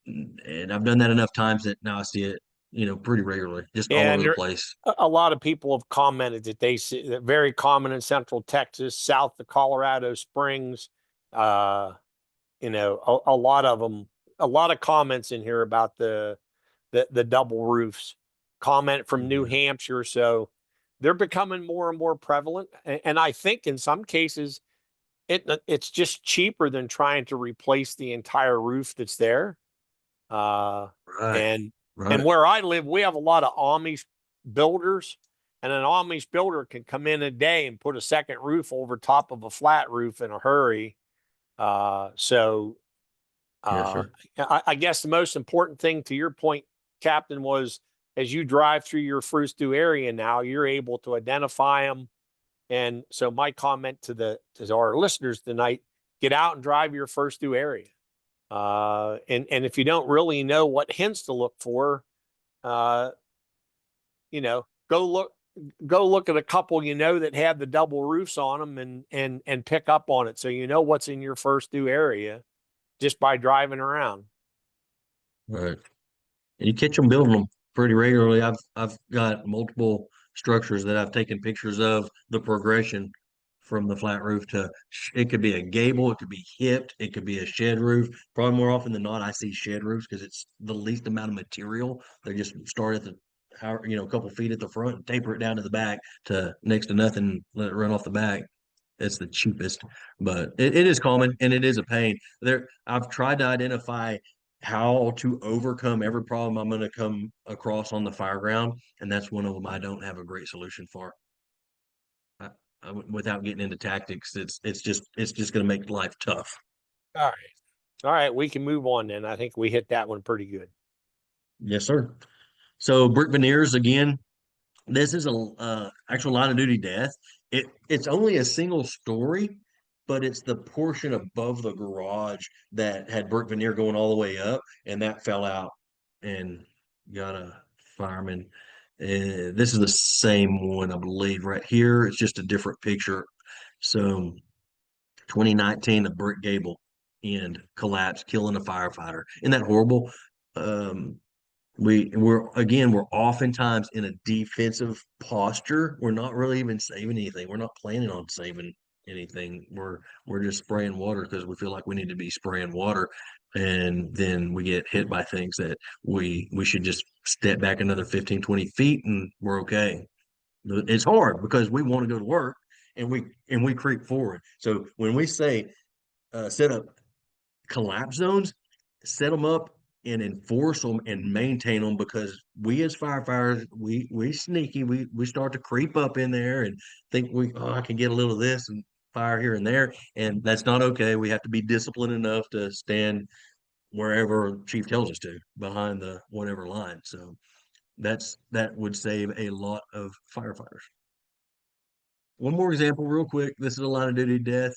S3: I've done that enough times that now I see it, pretty regularly, just all over the place.
S1: A lot of people have commented that they see that very common in central Texas, south of Colorado Springs. A lot of them a lot of comments in here about the double roofs. Comment from New Hampshire, so they're becoming more and more prevalent. And I think in some cases, it's just cheaper than trying to replace the entire roof that's there.
S3: Right.
S1: And
S3: Right.
S1: where I live, we have a lot of Amish builders, and an Amish builder can come in a day and put a second roof over top of a flat roof in a hurry. So
S3: Yes, sir.
S1: I guess the most important thing to your point, Captain, was as you drive through your first due area now, you're able to identify them. And so my comment to our listeners tonight, get out and drive your first due area. And if you don't really know what hints to look for, you know, go look at a couple, that have the double roofs on them and pick up on it. So you know what's in your first due area just by driving around.
S3: Right. And you catch them building them pretty regularly. I've got multiple structures that I've taken pictures of the progression from the flat roof to it could be a gable, it could be hipped, it could be a shed roof. Probably more often than not, I see shed roofs because it's the least amount of material. They just start at the a couple feet at the front and taper it down to the back to next to nothing, let it run off the back. It's the cheapest, but it is common and it is a pain. I've tried to identify how to overcome every problem I'm going to come across on the fireground, and that's one of them I don't have a great solution for. Without getting into tactics, it's just going to make life tough.
S1: All right, we can move on then. I think we hit that one pretty good.
S3: Yes, sir. So brick veneers again. This is a actual line of duty death. It's only a single story, but it's the portion above the garage that had brick veneer going all the way up, and that fell out and got a fireman. This is the same one, I believe, right here. It's just a different picture. So 2019, the brick gable end collapsed, killing a firefighter. Isn't that horrible? We're oftentimes in a defensive posture. We're not really even saving anything. We're not planning on saving anything. We're just spraying water because we feel like we need to be spraying water, and then we get hit by things that we should just step back another 15, 20 feet and we're okay. It's hard because we want to go to work and we creep forward. So when we say set up collapse zones, set them up and enforce them and maintain them, because we as firefighters, we sneaky, we start to creep up in there and think I can get a little of this and fire here and there, and that's not okay. We have to be disciplined enough to stand wherever chief tells us to, behind the whatever line. So that would save a lot of firefighters. One more example real quick. This is a line of duty death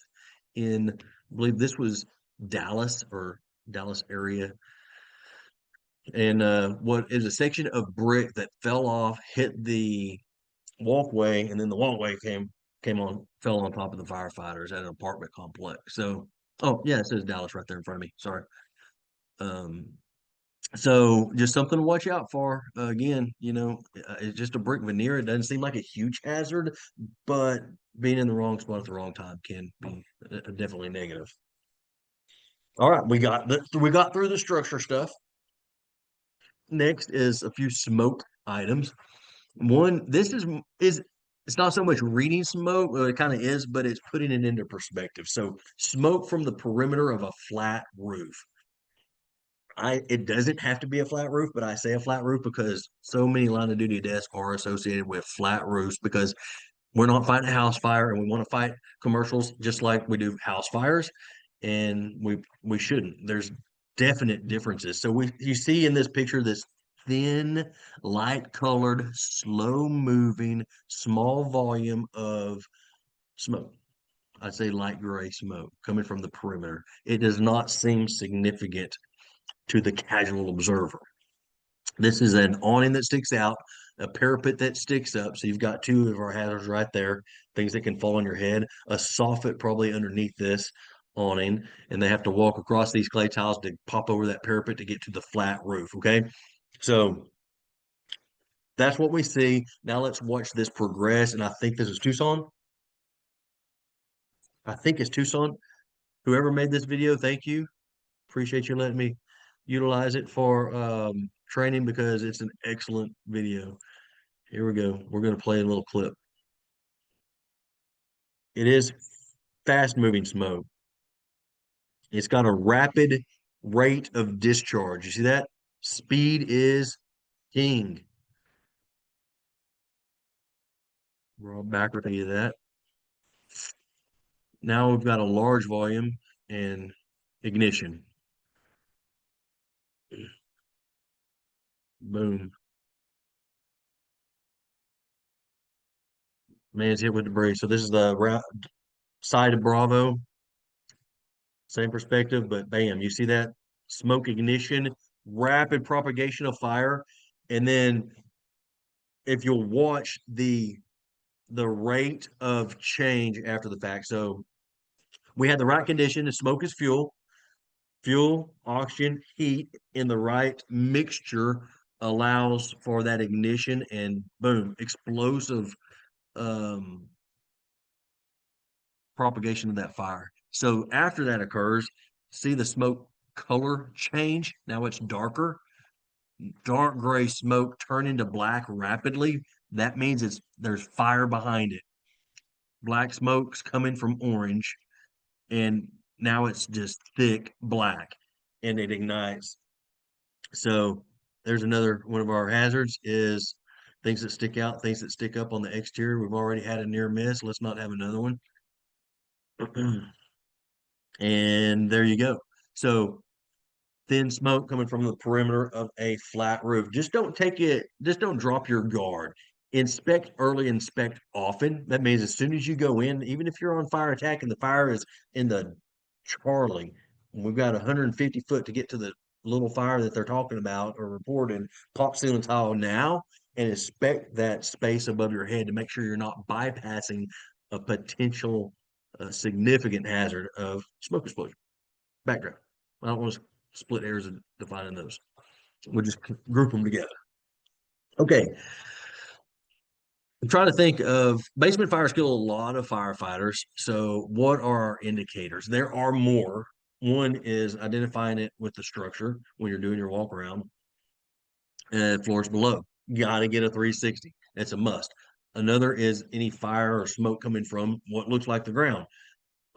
S3: in, I believe this was Dallas or Dallas area. And what is a section of brick that fell off, hit the walkway, and then the walkway fell on top of the firefighters at an apartment complex. So, oh yeah, it says Dallas right there in front of me. Sorry. So just something to watch out for. Again, it's just a brick veneer. It doesn't seem like a huge hazard, but being in the wrong spot at the wrong time can be definitely negative. All right, we got through the structure stuff. Next is a few smoke items. One, this is it's not so much reading smoke, it kind of is, but it's putting it into perspective. So smoke from the perimeter of a flat roof. It doesn't have to be a flat roof, but I say a flat roof because so many line of duty deaths are associated with flat roofs, because we're not fighting a house fire and we want to fight commercials just like we do house fires, and we shouldn't. There's definite differences. So you see in this picture this thin, light colored, slow moving, small volume of smoke. I'd say light gray smoke coming from the perimeter. It does not seem significant to the casual observer. This is an awning that sticks out, a parapet that sticks up. So you've got two of our hazards right there, things that can fall on your head, a soffit probably underneath this awning, and they have to walk across these clay tiles to pop over that parapet to get to the flat roof. Okay. So that's what we see. Now let's watch this progress. And I think this is Tucson. I think it's Tucson. Whoever made this video, thank you. Appreciate you letting me utilize it for training because it's an excellent video. Here we go. We're going to play a little clip. It is fast moving smoke. It's got a rapid rate of discharge. You see that? Speed is king. Roll backward to that. Now we've got a large volume and ignition. Boom. Man's hit with debris. So this is the side of Bravo. Same perspective, but bam, you see that? Smoke ignition, rapid propagation of fire. And then if you'll watch the rate of change after the fact. So we had the right condition. The smoke is fuel, oxygen, heat in the right mixture allows for that ignition and boom, explosive propagation of that fire. So after that occurs, see the smoke color change. Now it's darker, dark gray smoke turn into black rapidly. That means there's fire behind it. Black smoke's coming from orange, and now it's just thick black, and it ignites. So there's another one of our hazards is things that stick out, things that stick up on the exterior. We've already had a near miss. Let's not have another one. And there you go. So thin smoke coming from the perimeter of a flat roof. Just don't drop your guard. Inspect early, inspect often. That means as soon as you go in, even if you're on fire attack and the fire is in the Charlie, and we've got 150 foot to get to the little fire that they're talking about or reporting, pop ceiling tile now and inspect that space above your head to make sure you're not bypassing a potential significant hazard of smoke explosion. Background. I don't want to split hairs and defining those. We'll just group them together. Okay. I'm trying to think of basement fires kill a lot of firefighters. So what are our indicators? There are more. One is identifying it with the structure when you're doing your walk around. Floors below. Got to get a 360. That's a must. Another is any fire or smoke coming from what looks like the ground.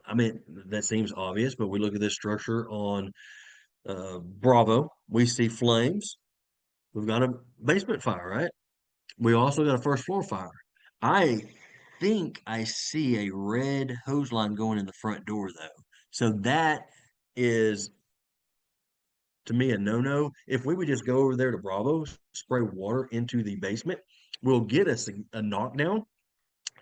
S3: I mean, that seems obvious, but we look at this structure on Bravo. We see flames. We've got a basement fire, right? We also got a first floor fire. I think I see a red hose line going in the front door, though. So that is, to me, a no-no. If we would just go over there to Bravo, spray water into the basement, we'll get us a knockdown.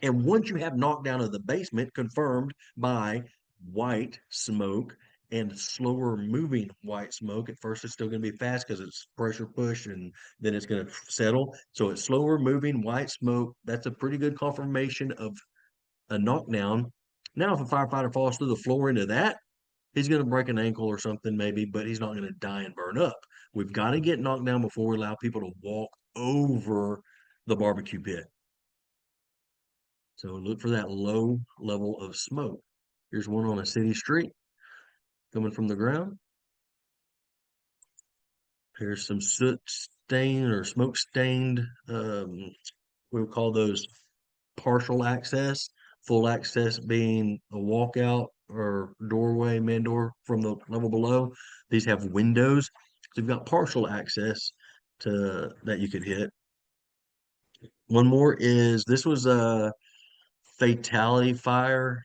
S3: And once you have knockdown of the basement confirmed by white smoke and slower moving white smoke, at first it's still going to be fast because it's pressure push and then it's going to settle. So it's slower moving white smoke. That's a pretty good confirmation of a knockdown. Now, if a firefighter falls through the floor into that, he's going to break an ankle or something maybe, but he's not going to die and burn up. We've got to get knocked down before we allow people to walk over the barbecue pit. So look for that low level of smoke. Here's one on a city street coming from the ground. Here's some soot stain or smoke stained, we would call those partial access, full access being a walkout or doorway, man door from the level below. These have windows. So you've got partial access to that you could hit. One more is this was a fatality fire.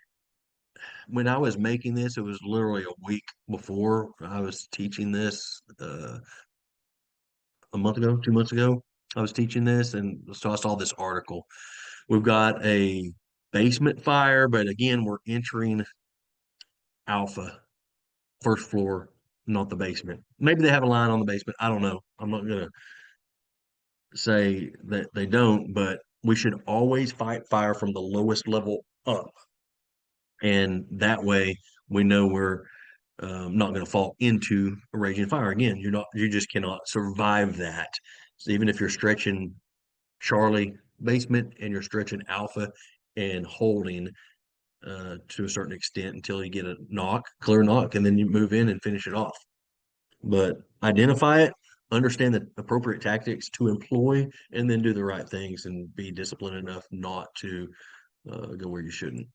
S3: When I was making this, it was literally a week before I was teaching this a month ago, 2 months ago. I was teaching this, and so I saw this article. We've got a basement fire, but again, we're entering alpha, first floor, not the basement. Maybe they have a line on the basement. I don't know. I'm not going to say that they don't, but we should always fight fire from the lowest level up. And that way we know we're not going to fall into a raging fire. Again, you just cannot survive that. So even if you're stretching Charlie basement and you're stretching alpha and holding to a certain extent until you get a knock, clear knock, and then you move in and finish it off. but identify it, understand the appropriate tactics to employ, and then do the right things and be disciplined enough not to go where you shouldn't.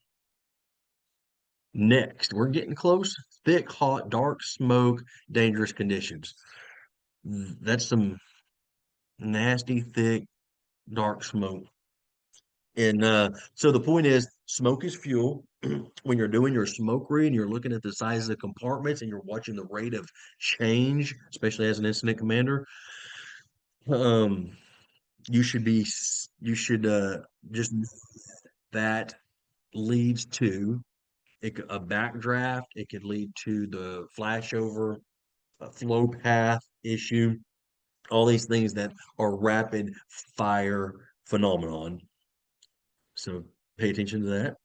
S3: Next, we're getting close. Thick, hot, dark smoke, dangerous conditions. That's some nasty, thick, dark smoke. And so the point is, smoke is fuel. When you're doing your smoke read and you're looking at the size of the compartments and you're watching the rate of change, especially as an incident commander, um, you should just that leads to a backdraft. It could lead to the flashover, a flow path issue, all these things that are rapid fire phenomenon. So pay attention to that.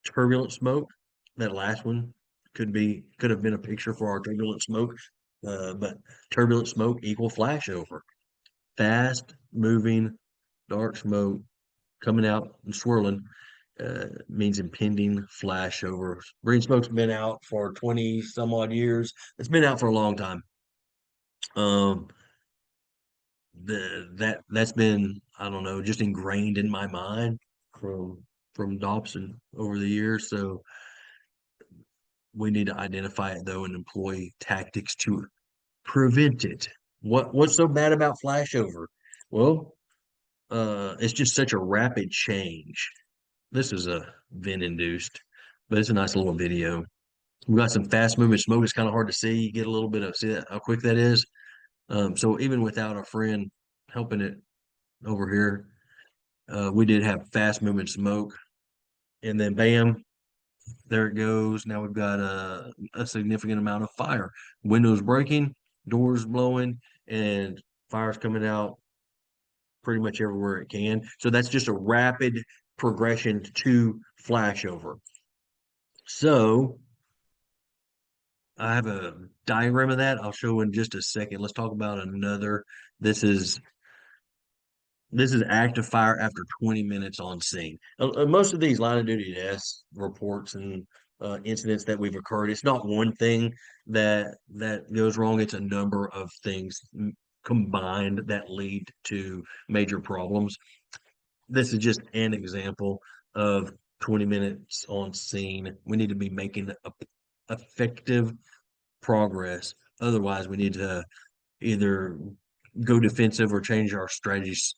S3: Turbulent smoke, that last one could have been a picture for our turbulent smoke, but turbulent smoke equal flashover. Fast moving dark smoke coming out and swirling means impending flashover. Green smoke's been out for 20 some odd years. It's been out for a long time. That's been, I don't know, just ingrained in my mind from Dobson over the years. So we need to identify it though and employ tactics to prevent it. What's so bad about flashover? Well, it's just such a rapid change. This is a vent induced, but it's a nice little video. We got some fast moving smoke. It's kind of hard to see. You get a little bit of see how quick that is. So even without a friend helping it over here, we did have fast moving smoke, and then bam, there it goes. Now we've got a significant amount of fire. Windows breaking, doors blowing, and fire's coming out pretty much everywhere it can. So that's just a rapid progression to flashover. So I have a diagram of that. I'll show in just a second. Let's talk about another. This is active fire after 20 minutes on scene. Most of these line of duty deaths reports and incidents that we've occurred, it's not one thing that goes wrong. It's a number of things combined that lead to major problems. This is just an example of 20 minutes on scene. We need to be making effective progress. Otherwise, we need to either go defensive or change our strategies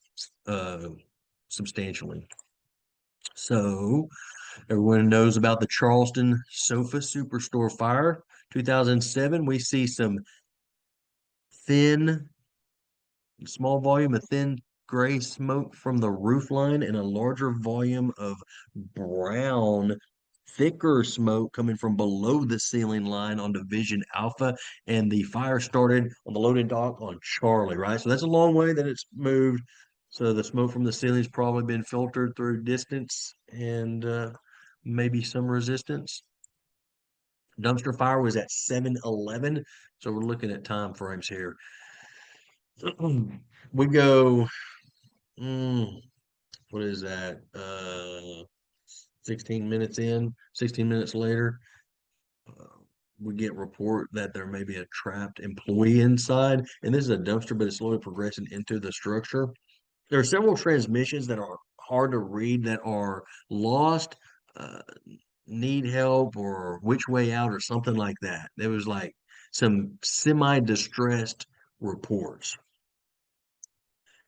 S3: substantially. So everyone knows about the Charleston Sofa Superstore fire, 2007. We see some small volume of thin gray smoke from the roof line and a larger volume of brown thicker smoke coming from below the ceiling line on Division Alpha, and the fire started on the loading dock on Charlie, right? So that's a long way that it's moved. So the smoke from the ceiling's probably been filtered through distance and maybe some resistance. Dumpster fire was at 7-11. So we're looking at time frames here. We go, what is that? 16 minutes in, 16 minutes later, we get report that there may be a trapped employee inside. And this is a dumpster, but it's slowly progressing into the structure. There are several transmissions that are hard to read that are lost, need help, or which way out, or something like that. There was like some semi-distressed reports.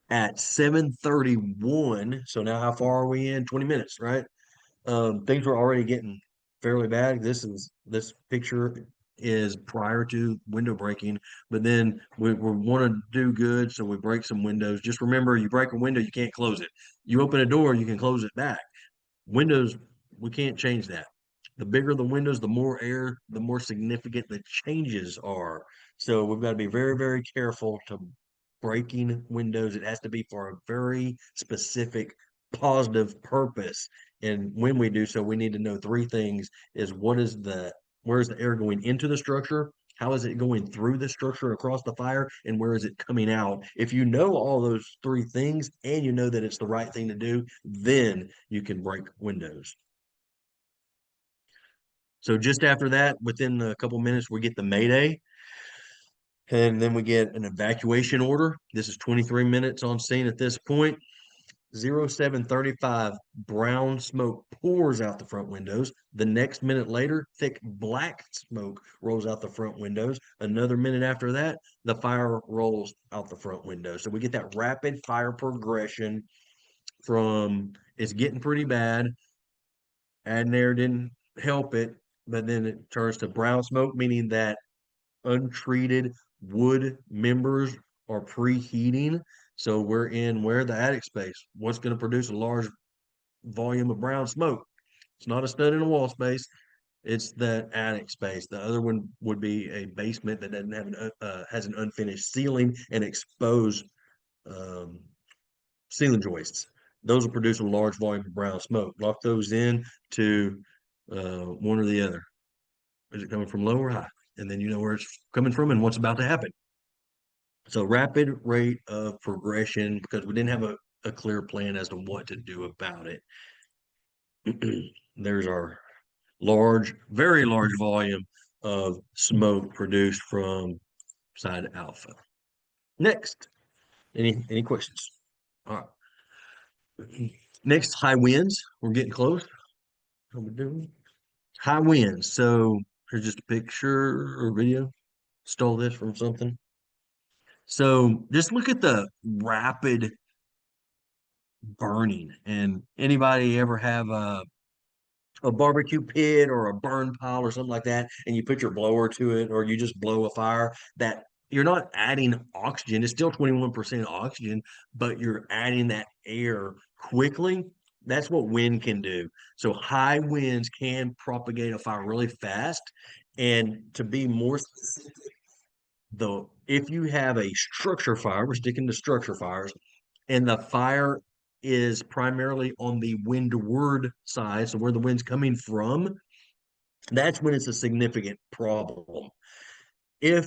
S3: At 7:31, so now how far are we in? 20 minutes, right? Things were already getting fairly bad. This picture is prior to window breaking, but then we want to do good, so we break some windows. Just remember, you break a window, you can't close it. You open a door, you can close it back. Windows, we can't change that. The bigger the windows, the more air, the more significant the changes are. So we've got to be very, very careful to breaking windows. It has to be for a very specific positive purpose. And when we do so, we need to know three things: is where is the air going into the structure? How is it going through the structure across the fire? And where is it coming out? If you know all those three things and you know that it's the right thing to do, then you can break windows. So just after that, within a couple minutes, we get the Mayday. And then we get an evacuation order. This is 23 minutes on scene at this point. 07:35, brown smoke pours out the front windows. The next minute later, thick black smoke rolls out the front windows. Another minute after that, the fire rolls out the front window. So we get that rapid fire progression from it's getting pretty bad. Adding air didn't help it, but then it turns to brown smoke, meaning that untreated wood members are preheating. So we're in where the attic space. What's going to produce a large volume of brown smoke? It's not a stud in a wall space. It's the attic space. The other one would be a basement that doesn't have has an unfinished ceiling and exposed um, ceiling joists. Those will produce a large volume of brown smoke. Lock those in to one or the other. Is it coming from low or high? And then you know where it's coming from and what's about to happen. So rapid rate of progression because we didn't have a clear plan as to what to do about it. There's our large, very large volume of smoke produced from side alpha. Next, any questions? All right. Next, high winds. We're getting close. How we doing? High winds. So here's just a picture or video. Stole this from something. So just look at the rapid burning. And anybody ever have a barbecue pit or a burn pile or something like that, and you put your blower to it, or you just blow a fire, that you're not adding oxygen. It's still 21% oxygen, but you're adding that air quickly. That's what wind can do. So high winds can propagate a fire really fast. And to be more specific, though, if you have a structure fire, we're sticking to structure fires, and the fire is primarily on the windward side, so where the wind's coming from, that's when it's a significant problem. If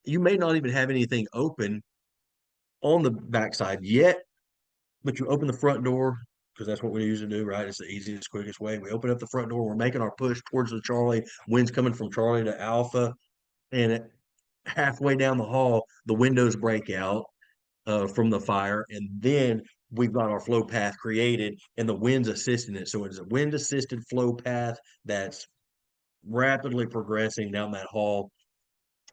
S3: you may not even have anything open on the backside yet, but you open the front door, because that's what we usually do, right? It's the easiest, quickest way. We open up the front door, we're making our push towards the Charlie, wind's coming from Charlie to Alpha, and halfway down the hall, the windows break out from the fire, and then we've got our flow path created, and the wind's assisting it. So it's a wind assisted flow path that's rapidly progressing down that hall,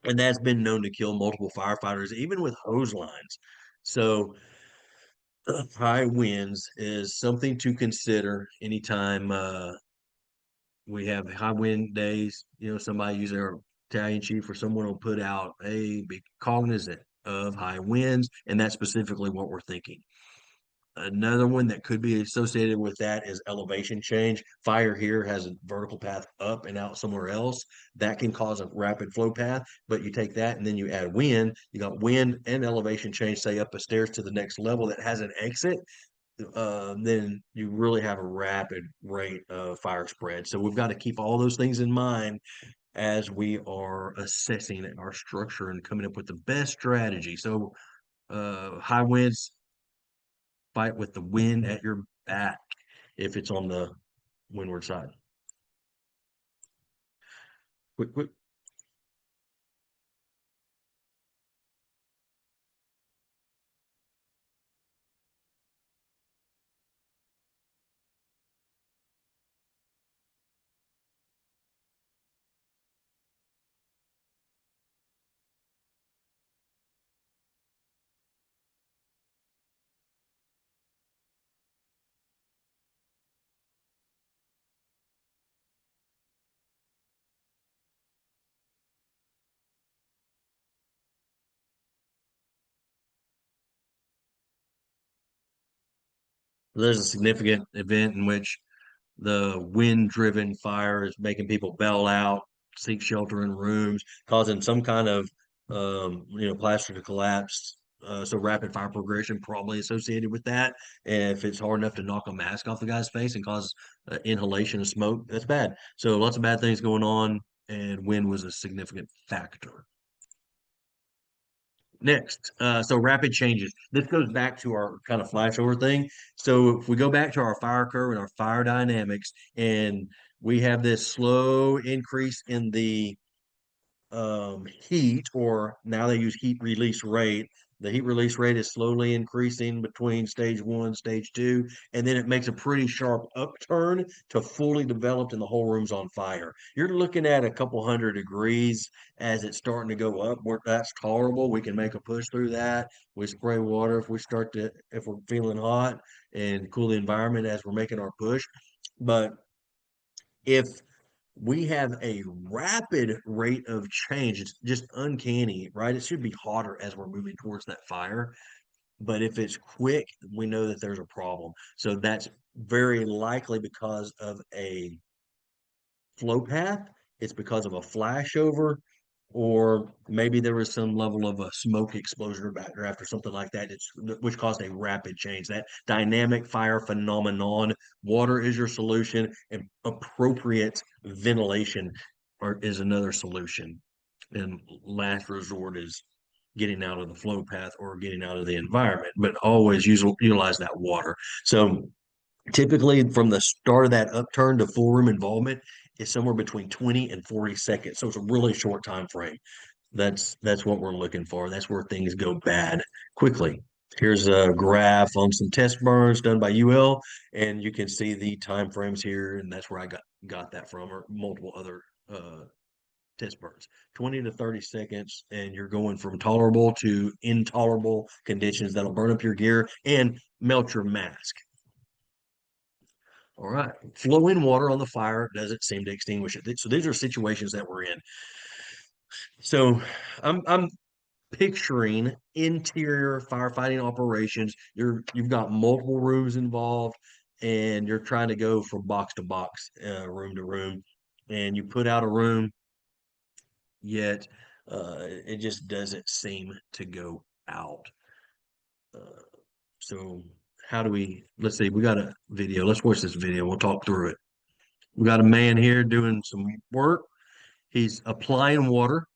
S3: and that's been known to kill multiple firefighters, even with hose lines. So high winds is something to consider anytime we have high wind days. You know, somebody use their battalion chief or someone will put out, hey, be cognizant of high winds, and that's specifically what we're thinking. Another one that could be associated with that is elevation change. Fire here has a vertical path up and out somewhere else. That can cause a rapid flow path, but you take that and then you add wind. You got wind and elevation change, say up the stairs to the next level that has an exit. Then you really have a rapid rate of fire spread. So we've got to keep all those things in mind as we are assessing our structure and coming up with the best strategy. So high winds, fight with the wind at your back if it's on the windward side. Quick. There's a significant event in which the wind-driven fire is making people bail out, seek shelter in rooms, causing some kind of plaster to collapse. So rapid fire progression probably associated with that. And if it's hard enough to knock a mask off the guy's face and cause inhalation of smoke, that's bad. So lots of bad things going on, and wind was a significant factor. Next, so rapid changes. This goes back to our kind of flashover thing. So if we go back to our fire curve and our fire dynamics, and we have this slow increase in the heat, or now they use heat release rate. The heat release rate is slowly increasing between stage 1, stage 2, and then it makes a pretty sharp upturn to fully developed and the whole room's on fire. You're looking at a couple hundred degrees as it's starting to go up. That's tolerable. We can make a push through that. We spray water if if we're feeling hot, and cool the environment as we're making our push. But if we have a rapid rate of change, it's just uncanny, right? It should be hotter as we're moving towards that fire. But if it's quick, we know that there's a problem. So that's very likely because of a flow path. It's because of a flashover, or maybe there was some level of a smoke explosion or backdraft or something like that, which caused a rapid change. That dynamic fire phenomenon. Water is your solution, and appropriate ventilation is another solution. And last resort is getting out of the flow path or getting out of the environment, but always utilize that water. So typically from the start of that upturn to full room involvement is somewhere between 20 and 40 seconds. So it's a really short time frame. That's what we're looking for. That's where things go bad quickly. Here's a graph on some test burns done by UL, and you can see the time frames here, and that's where I got that from, or multiple other test burns. 20 to 30 seconds, and you're going from tolerable to intolerable conditions that'll burn up your gear and melt your mask. All right. Flowing water on the fire doesn't seem to extinguish it. So these are situations that we're in. So I'm picturing interior firefighting operations. You've got multiple rooms involved, and you're trying to go from box to box, room to room, and you put out a room, yet it just doesn't seem to go out. So how do let's see, we got a video. Let's watch this video. We'll talk through it. We got a man here doing some work. He's applying water.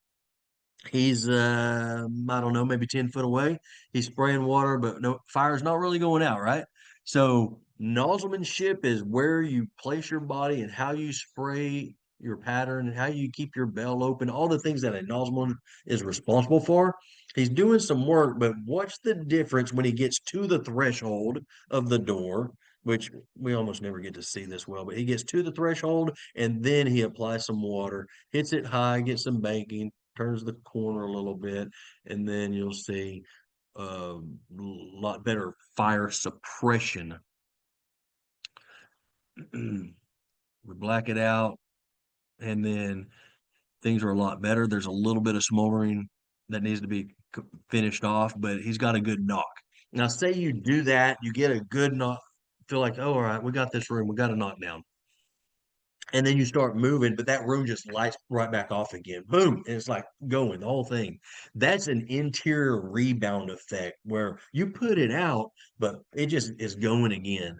S3: He's I don't know, maybe 10 foot away. He's spraying water, but no, fire's not really going out, right? So nozzlemanship is where you place your body and how you spray your pattern, how you keep your bell open, all the things that a nozzleman is responsible for. He's doing some work, but watch the difference when he gets to the threshold of the door, which we almost never get to see this well, but he gets to the threshold and then he applies some water, hits it high, gets some banking, turns the corner a little bit, and then you'll see a lot better fire suppression. We black it out, and then things are a lot better. There's a little bit of smoldering that needs to be finished off, but he's got a good knock. Now, say you do that, you get a good knock, feel like, oh, all right, we got this room, we got a knockdown. And then you start moving, but that room just lights right back off again. Boom. And it's like going, the whole thing. That's an interior rebound effect where you put it out, but it just is going again.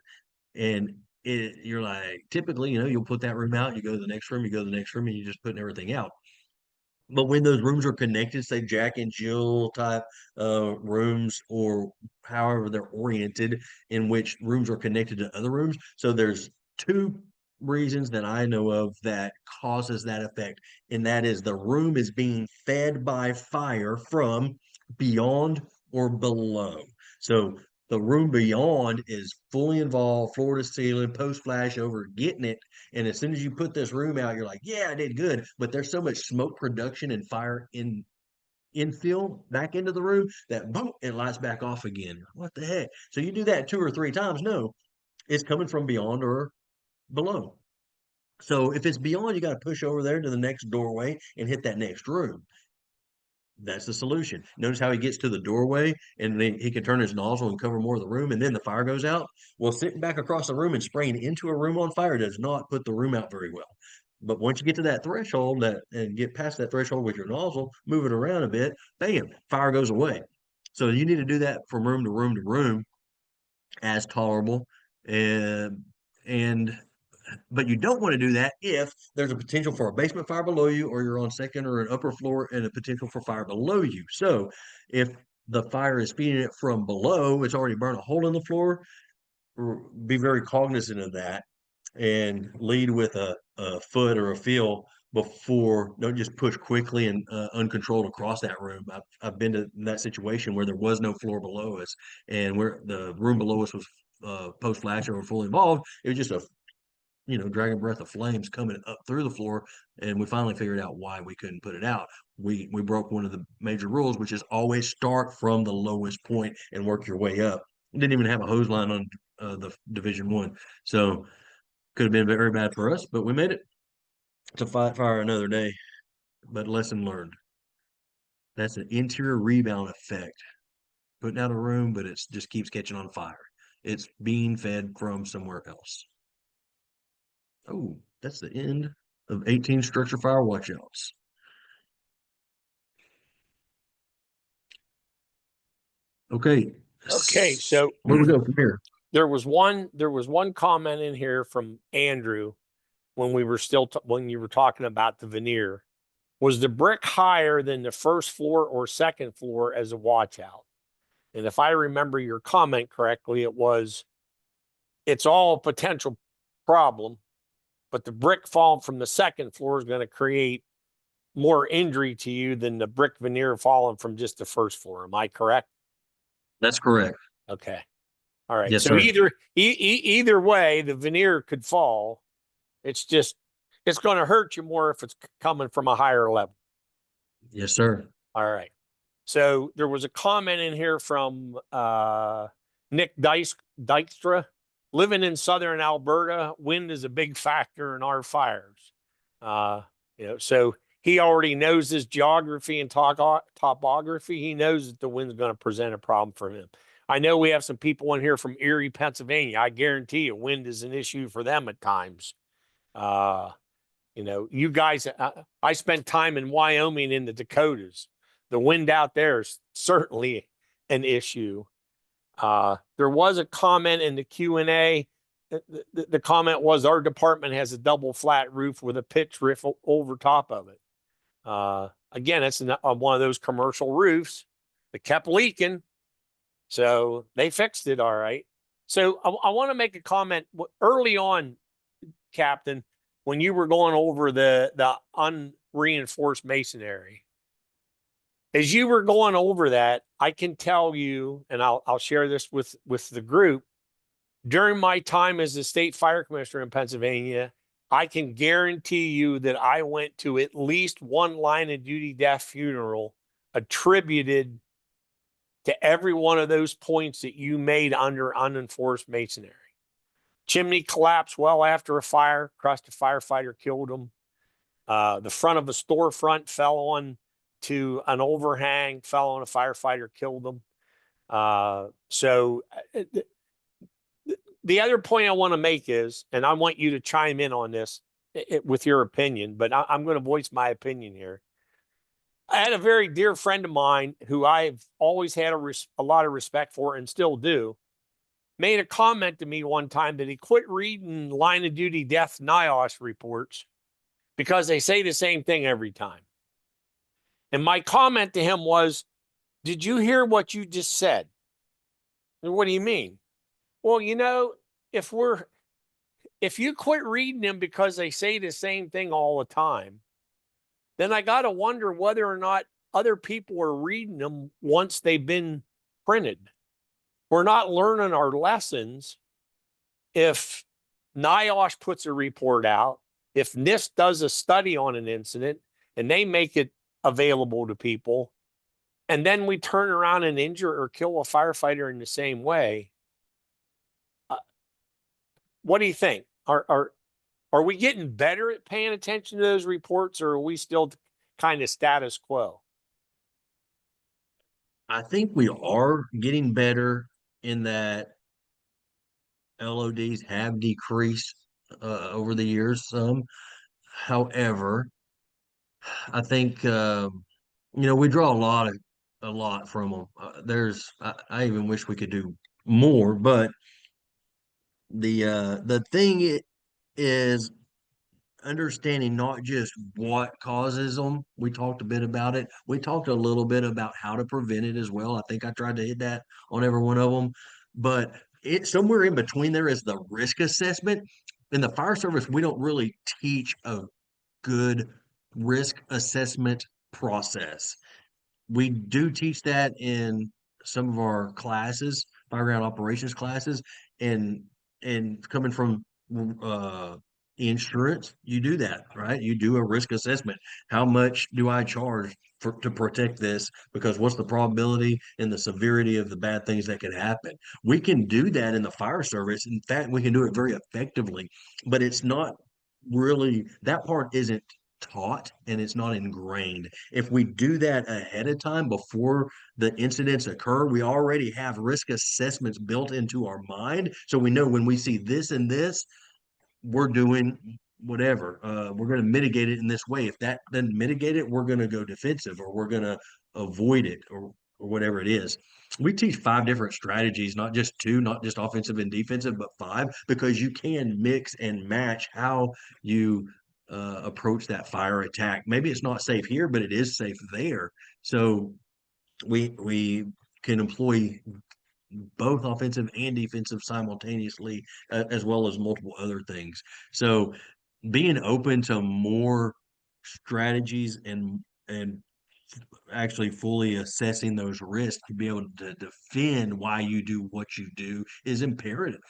S3: And you're like, typically, you'll put that room out, you go to the next room, you go to the next room, and you're just putting everything out. But when those rooms are connected, say Jack and Jill type rooms, or however they're oriented, in which rooms are connected to other rooms. So there's two reasons that I know of that causes that effect, and that is the room is being fed by fire from beyond or below. So the room beyond is fully involved, floor to ceiling, post flash over, getting it. And as soon as you put this room out, you're like, yeah, I did good. But there's so much smoke production and fire infill back into the room that boom, it lights back off again. What the heck? So you do that 2 or 3 times. No, it's coming from beyond or below. So if it's beyond, you got to push over there to the next doorway and hit that next room. That's the solution. Notice how he gets to the doorway and then he can turn his nozzle and cover more of the room, and then the fire goes out. Well, sitting back across the room and spraying into a room on fire does not put the room out very well. But once you get to that threshold and get past that threshold with your nozzle, move it around a bit, bam, fire goes away. So you need to do that from room to room to room as tolerable. But you don't want to do that if there's a potential for a basement fire below you, or you're on second or an upper floor and a potential for fire below you. So if the fire is feeding it from below, it's already burned a hole in the floor, be very cognizant of that and lead with a foot or a feel before. Don't just push quickly and uncontrolled across that room. I've been to that situation where there was no floor below us, and where the room below us was post flash or fully involved. It was just a dragon breath of flames coming up through the floor, and we finally figured out why we couldn't put it out. We broke one of the major rules, which is always start from the lowest point and work your way up. Didn't even have a hose line on the Division 1, so could have been very bad for us, but we made it to fight fire another day. But lesson learned. That's an interior rebound effect. Putting out a room, but it just keeps catching on fire. It's being fed from somewhere else. Oh, that's the end of 18 structure fire watchouts. Okay.
S1: Okay, so
S3: where we go from here?
S1: there was one comment in here from Andrew when we were still when you were talking about the veneer. Was the brick higher than the first floor or second floor as a watchout? And if I remember your comment correctly, it's all a potential problem, but the brick falling from the second floor is going to create more injury to you than the brick veneer falling from just the first floor. Am I correct?
S3: That's correct.
S1: Okay. All right.
S3: Yes,
S1: So
S3: sir.
S1: either way, the veneer could fall. It's going to hurt you more if it's coming from a higher level.
S3: Yes, sir.
S1: All right. So there was a comment in here from Nick Dykstra. Living in southern Alberta, wind is a big factor in our fires. So he already knows his geography and topography. He knows that the wind's going to present a problem for him. I know we have some people in here from Erie, Pennsylvania. I guarantee you wind is an issue for them at times. You guys, I spent time in Wyoming in the Dakotas. The wind out there is certainly an issue. There was a comment in the Q&A. The comment was our department has a double flat roof with a pitch roof over top of it. Again, it's one of those commercial roofs that kept leaking. So they fixed it all right. So I want to make a comment early on, Captain, when you were going over the unreinforced masonry. As you were going over that, I can tell you, and I'll share this with the group, during my time as the state fire commissioner in Pennsylvania, I can guarantee you that I went to at least one line of duty death funeral attributed to every one of those points that you made under unenforced masonry. Chimney collapsed well after a fire, crushed a firefighter, killed him. The front of a storefront fell on to an overhang, fell on a firefighter, killed them. So the other point I want to make is, and I want you to chime in on this with your opinion, but I'm going to voice my opinion here. I had a very dear friend of mine who I've always had a lot of respect for and still do, made a comment to me one time that he quit reading line of duty death NIOSH reports because they say the same thing every time. And my comment to him was, did you hear what you just said? And what do you mean? Well, if you quit reading them because they say the same thing all the time, then I got to wonder whether or not other people are reading them once they've been printed. We're not learning our lessons. If NIOSH puts a report out, if NIST does a study on an incident and they make it available to people, and then we turn around and injure or kill a firefighter in the same way, what do you think? Are we getting better at paying attention to those reports, or are we still kind of status quo?
S3: I think we are getting better in that LODs have decreased over the years some. However, I think we draw a lot from them. I even wish we could do more, but the thing is understanding not just what causes them. We talked a bit about it. We talked a little bit about how to prevent it as well. I think I tried to hit that on every one of them, but it's somewhere in between there is the risk assessment. In the fire service, we don't really teach a good risk assessment process. We do teach that in some of our classes, Fireground Operations classes, and coming from insurance, you do that, right? You do a risk assessment. How much do I charge to protect this? Because what's the probability and the severity of the bad things that could happen? We can do that in the fire service. In fact, we can do it very effectively, but it's not really, that part isn't taught and it's not ingrained. If we do that ahead of time before the incidents occur, we already have risk assessments built into our mind. So we know when we see this and this, we're doing whatever. We're going to mitigate it in this way. If that doesn't mitigate it, we're going to go defensive or we're going to avoid it or whatever it is. We teach 5 different strategies, not just 2, not just offensive and defensive, but 5, because you can mix and match how you approach that fire attack. Maybe it's not safe here, but it is safe there. So we can employ both offensive and defensive simultaneously, as well as multiple other things. So being open to more strategies and actually fully assessing those risks to be able to defend why you do what you do is imperative.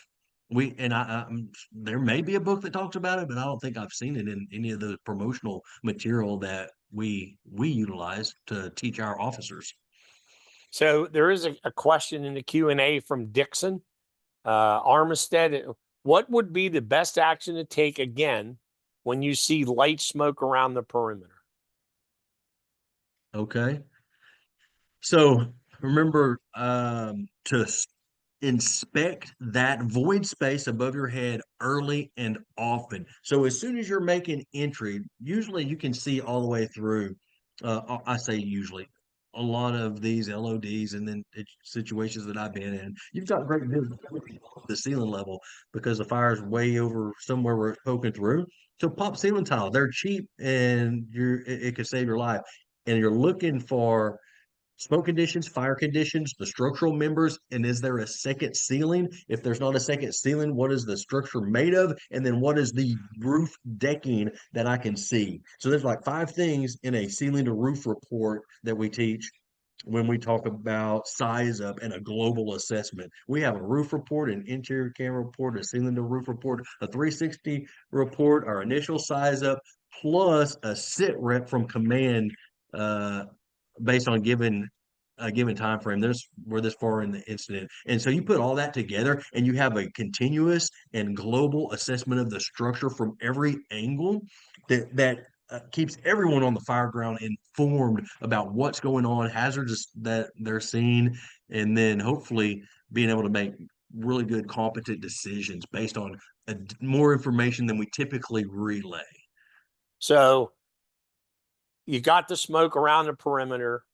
S3: There may be a book that talks about it, but I don't think I've seen it in any of the promotional material that we utilize to teach our officers.
S1: So there is a question in the Q&A from Dixon Armistead. What would be the best action to take again when you see light smoke around the perimeter?
S3: Okay. So remember to inspect that void space above your head early and often. So as soon as you're making entry, usually you can see all the way through. I say usually. A lot of these LODs and then situations that I've been in, you've got great visibility at the ceiling level because the fire's way over somewhere where it's poking through. So pop ceiling tile, they're cheap and it could save your life. And you're looking for smoke conditions, fire conditions, the structural members, and is there a second ceiling? If there's not a second ceiling, what is the structure made of? And then what is the roof decking that I can see? So there's like 5 things in a ceiling to roof report that we teach when we talk about size up and a global assessment. We have a roof report, an interior camera report, a ceiling to roof report, a 360 report, our initial size up, plus a sit rep from command based on a given time frame. We're this far in the incident, and so you put all that together and you have a continuous and global assessment of the structure from every angle that keeps everyone on the fire ground informed about what's going on, hazards that they're seeing, and then hopefully being able to make really good competent decisions based on more information than we typically relay.
S1: So you got the smoke around the perimeter,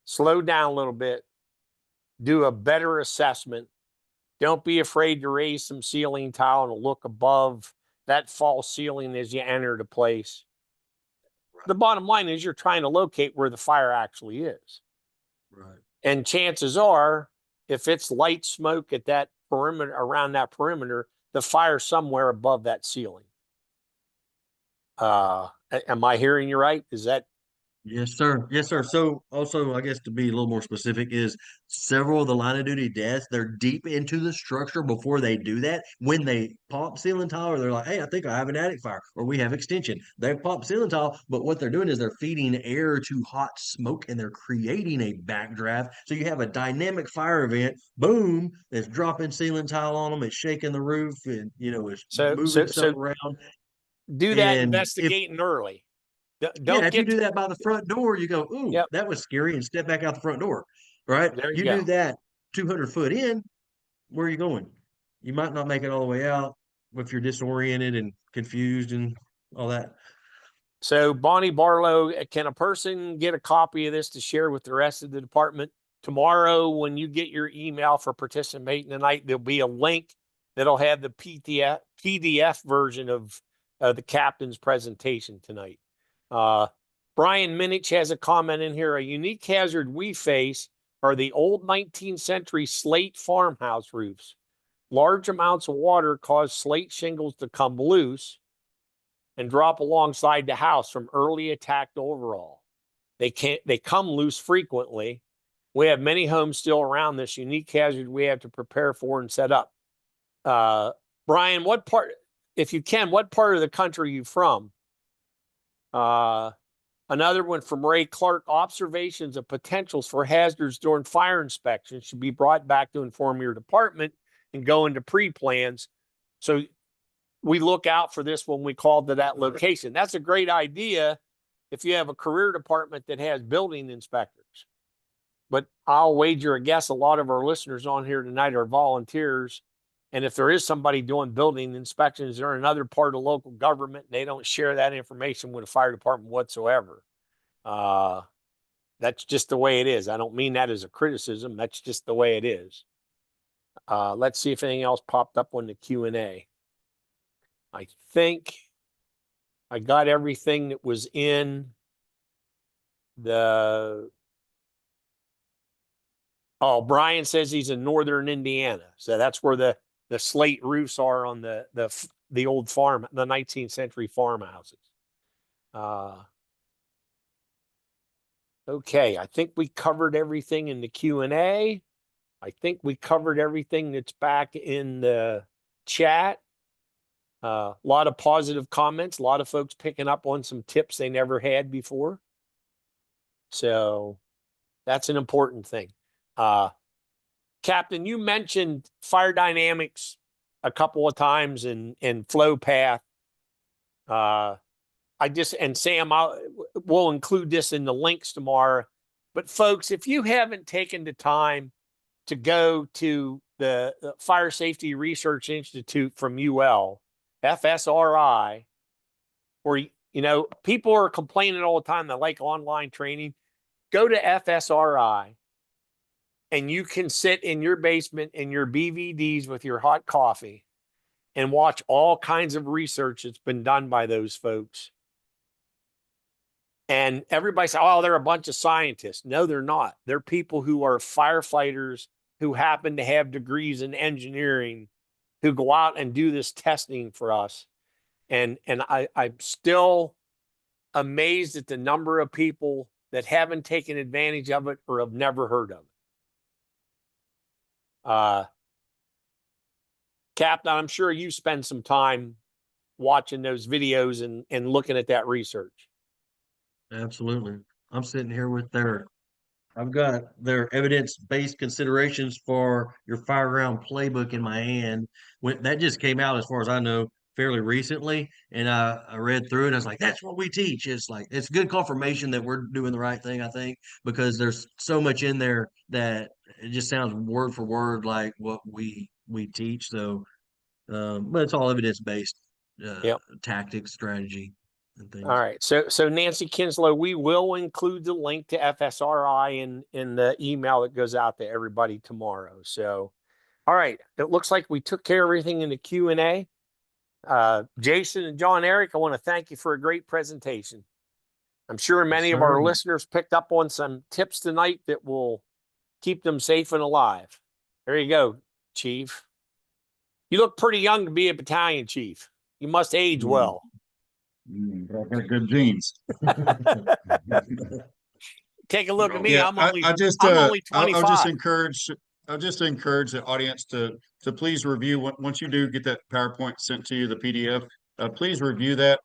S1: slow down a little bit, do a better assessment. Don't be afraid to raise some ceiling tile and look above that false ceiling as you enter the place.
S3: Right.
S1: The bottom line is you're trying to locate where the fire actually is.
S3: Right.
S1: And chances are, if it's light smoke at that perimeter, around that perimeter, the fire's somewhere above that ceiling. Am I hearing you right? Is that?
S3: Yes, sir. Yes, sir. So also, I guess to be a little more specific is several of the line of duty deaths, they're deep into the structure before they do that. When they pop ceiling tile, or they're like, hey, I think I have an attic fire, or we have extension. They pop ceiling tile, but what they're doing is they're feeding air to hot smoke and they're creating a backdraft. So you have a dynamic fire event, boom, it's dropping ceiling tile on them, it's shaking the roof, and it's moving stuff around.
S1: Do that
S3: And
S1: investigating early.
S3: Yeah, if you do that by the front door, you go, ooh,
S1: Yep.
S3: that was scary, and step back out the front door, right?
S1: There
S3: You
S1: you
S3: do
S1: go.
S3: that 200 foot in, where are you going? You might not make it all the way out if you're disoriented and confused and all that.
S1: So Bonnie Barlow, can a person get a copy of this to share with the rest of the department? Tomorrow, when you get your email for participating tonight, there'll be a link that'll have the PDF version of the captain's presentation tonight. Brian Minich has a comment in here. A unique hazard we face are the old 19th century slate farmhouse roofs. Large amounts of water cause slate shingles to come loose, and drop alongside the house from early attack to overall. They come loose frequently. We have many homes still around this unique hazard we have to prepare for and set up. Brian, what part, if you can, what part of the country are you from? Another one from Ray Clark: observations of potentials for hazards during fire inspections should be brought back to inform your department and go into pre-plans. So we look out for this when we call to that location. That's a great idea if you have a career department that has building inspectors. But I'll wager a guess a lot of our listeners on here tonight are volunteers. And if there is somebody doing building inspections, they're in another part of local government, and they don't share that information with the fire department whatsoever. That's just the way it is. I don't mean that as a criticism. That's just the way it is. Let's see if anything else popped up on the Q&A. I think I got everything that was in the... Oh, Brian says he's in northern Indiana. So that's where the slate roofs are on the old farm, the 19th century farmhouses. Okay, I think we covered everything in the Q&A. I think we covered everything that's back in the chat. A lot of positive comments, a lot of folks picking up on some tips they never had before. So that's an important thing. Captain, you mentioned fire dynamics a couple of times and flow path. And Sam, we'll include this in the links tomorrow. But folks, if you haven't taken the time to go to the Fire Safety Research Institute from UL, FSRI, where, you know, people are complaining all the time they like online training, go to FSRI. And you can sit in your basement in your BVDs with your hot coffee and watch all kinds of research that's been done by those folks. And everybody says, oh, they're a bunch of scientists. No, they're not. They're people who are firefighters who happen to have degrees in engineering who go out and do this testing for us. And I'm still amazed at the number of people that haven't taken advantage of it or have never heard of it. Captain, I'm sure you spend some time watching those videos and looking at that research.
S3: Absolutely. I'm sitting here with I've got their evidence-based considerations for your Fireground playbook in my hand. That just came out, as far as I know, fairly recently. And I read through it. I was like, that's what we teach. It's like, it's good confirmation that we're doing the right thing, I think, because there's so much in there that it just sounds word for word like what we teach. So, but it's all evidence-based tactics, strategy, and things.
S1: All right. So Nancy Kinslow, we will include the link to FSRI in the email that goes out to everybody tomorrow. So, all right. It looks like we took care of everything in the Q&A. Jason and John Eric, I want to thank you for a great presentation. I'm sure many of our listeners picked up on some tips tonight that will keep them safe and alive. There you go, Chief. You look pretty young to be a battalion chief. You must age well.
S4: I've got good genes.
S1: Take a look at me.
S4: Yeah,
S1: I'm only 25.
S4: I'll just encourage the audience to please review once you do get that PowerPoint sent to you, the PDF. Please review that.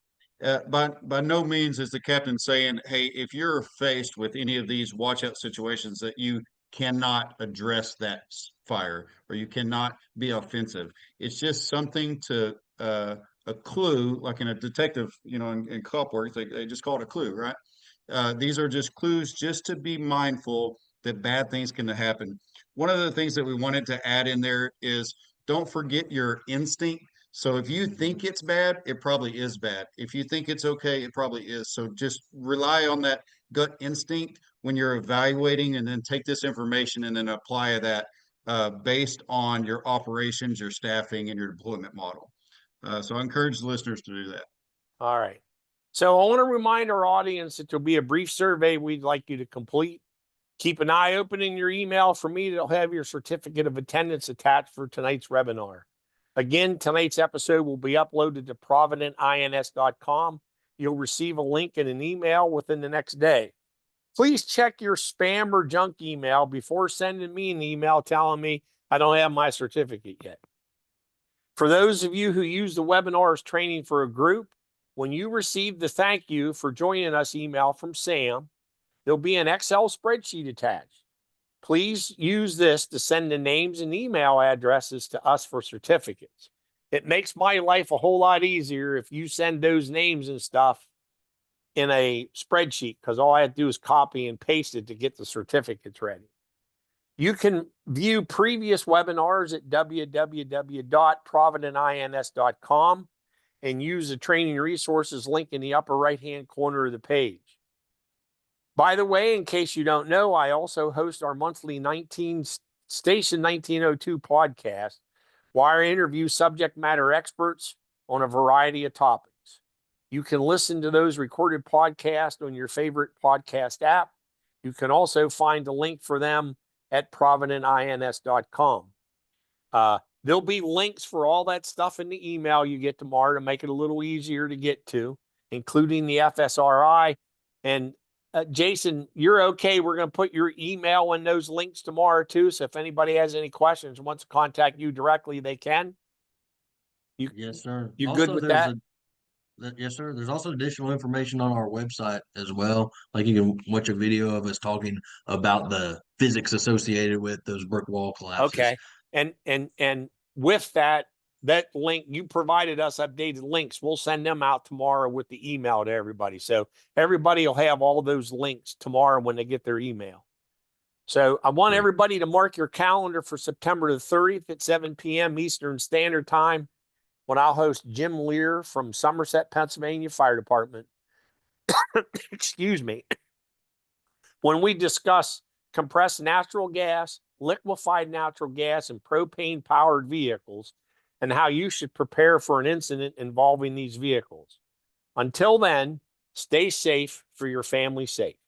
S4: By no means is the captain saying, hey, if you're faced with any of these watch out situations that you cannot address that fire or you cannot be offensive. It's just something to a clue, like in a detective, you know, in cop work, they just call it a clue, right? These are just clues just to be mindful that bad things can happen. One of the things that we wanted to add in there is don't forget your instinct. So if you think it's bad, it probably is bad. If you think it's okay, it probably is. So just rely on that gut instinct when you're evaluating, and then take this information and then apply that based on your operations, your staffing, and your deployment model. So I encourage the listeners to do that.
S1: All right. So I want to remind our audience that there'll be a brief survey we'd like you to complete. Keep an eye open in your email for me. That'll have your certificate of attendance attached for tonight's webinar. Again, tonight's episode will be uploaded to providentins.com. You'll receive a link in an email within the next day. Please check your spam or junk email before sending me an email telling me I don't have my certificate yet. For those of you who use the webinars training for a group, when you receive the thank you for joining us email from Sam, there'll be an Excel spreadsheet attached. Please use this to send the names and email addresses to us for certificates. It makes my life a whole lot easier if you send those names and stuff in a spreadsheet, because all I have to do is copy and paste it to get the certificates ready. You can view previous webinars at www.providentins.com and use the training resources link in the upper right-hand corner of the page. By the way, in case you don't know, I also host our monthly Station 1902 podcast, where I interview subject matter experts on a variety of topics. You can listen to those recorded podcasts on your favorite podcast app. You can also find a link for them at providentins.com. There'll be links for all that stuff in the email you get tomorrow to make it a little easier to get to, including the FSRI. And Jason, you're okay. We're going to put your email in those links tomorrow too. So if anybody has any questions, wants to contact you directly, they can.
S3: Yes, sir.
S1: You good with that?
S3: Yes, sir. There's also additional information on our website as well. Like you can watch a video of us talking about the physics associated with those brick wall collapses.
S1: Okay. And with that link, you provided us updated links. We'll send them out tomorrow with the email to everybody. So everybody will have all those links tomorrow when they get their email. So I want everybody to mark your calendar for September the 30th at 7 p.m. Eastern Standard Time, when I'll host Jim Lear from Somerset, Pennsylvania Fire Department. Excuse me. When we discuss compressed natural gas, liquefied natural gas, and propane powered vehicles, and how you should prepare for an incident involving these vehicles. Until then, stay safe for your family sake.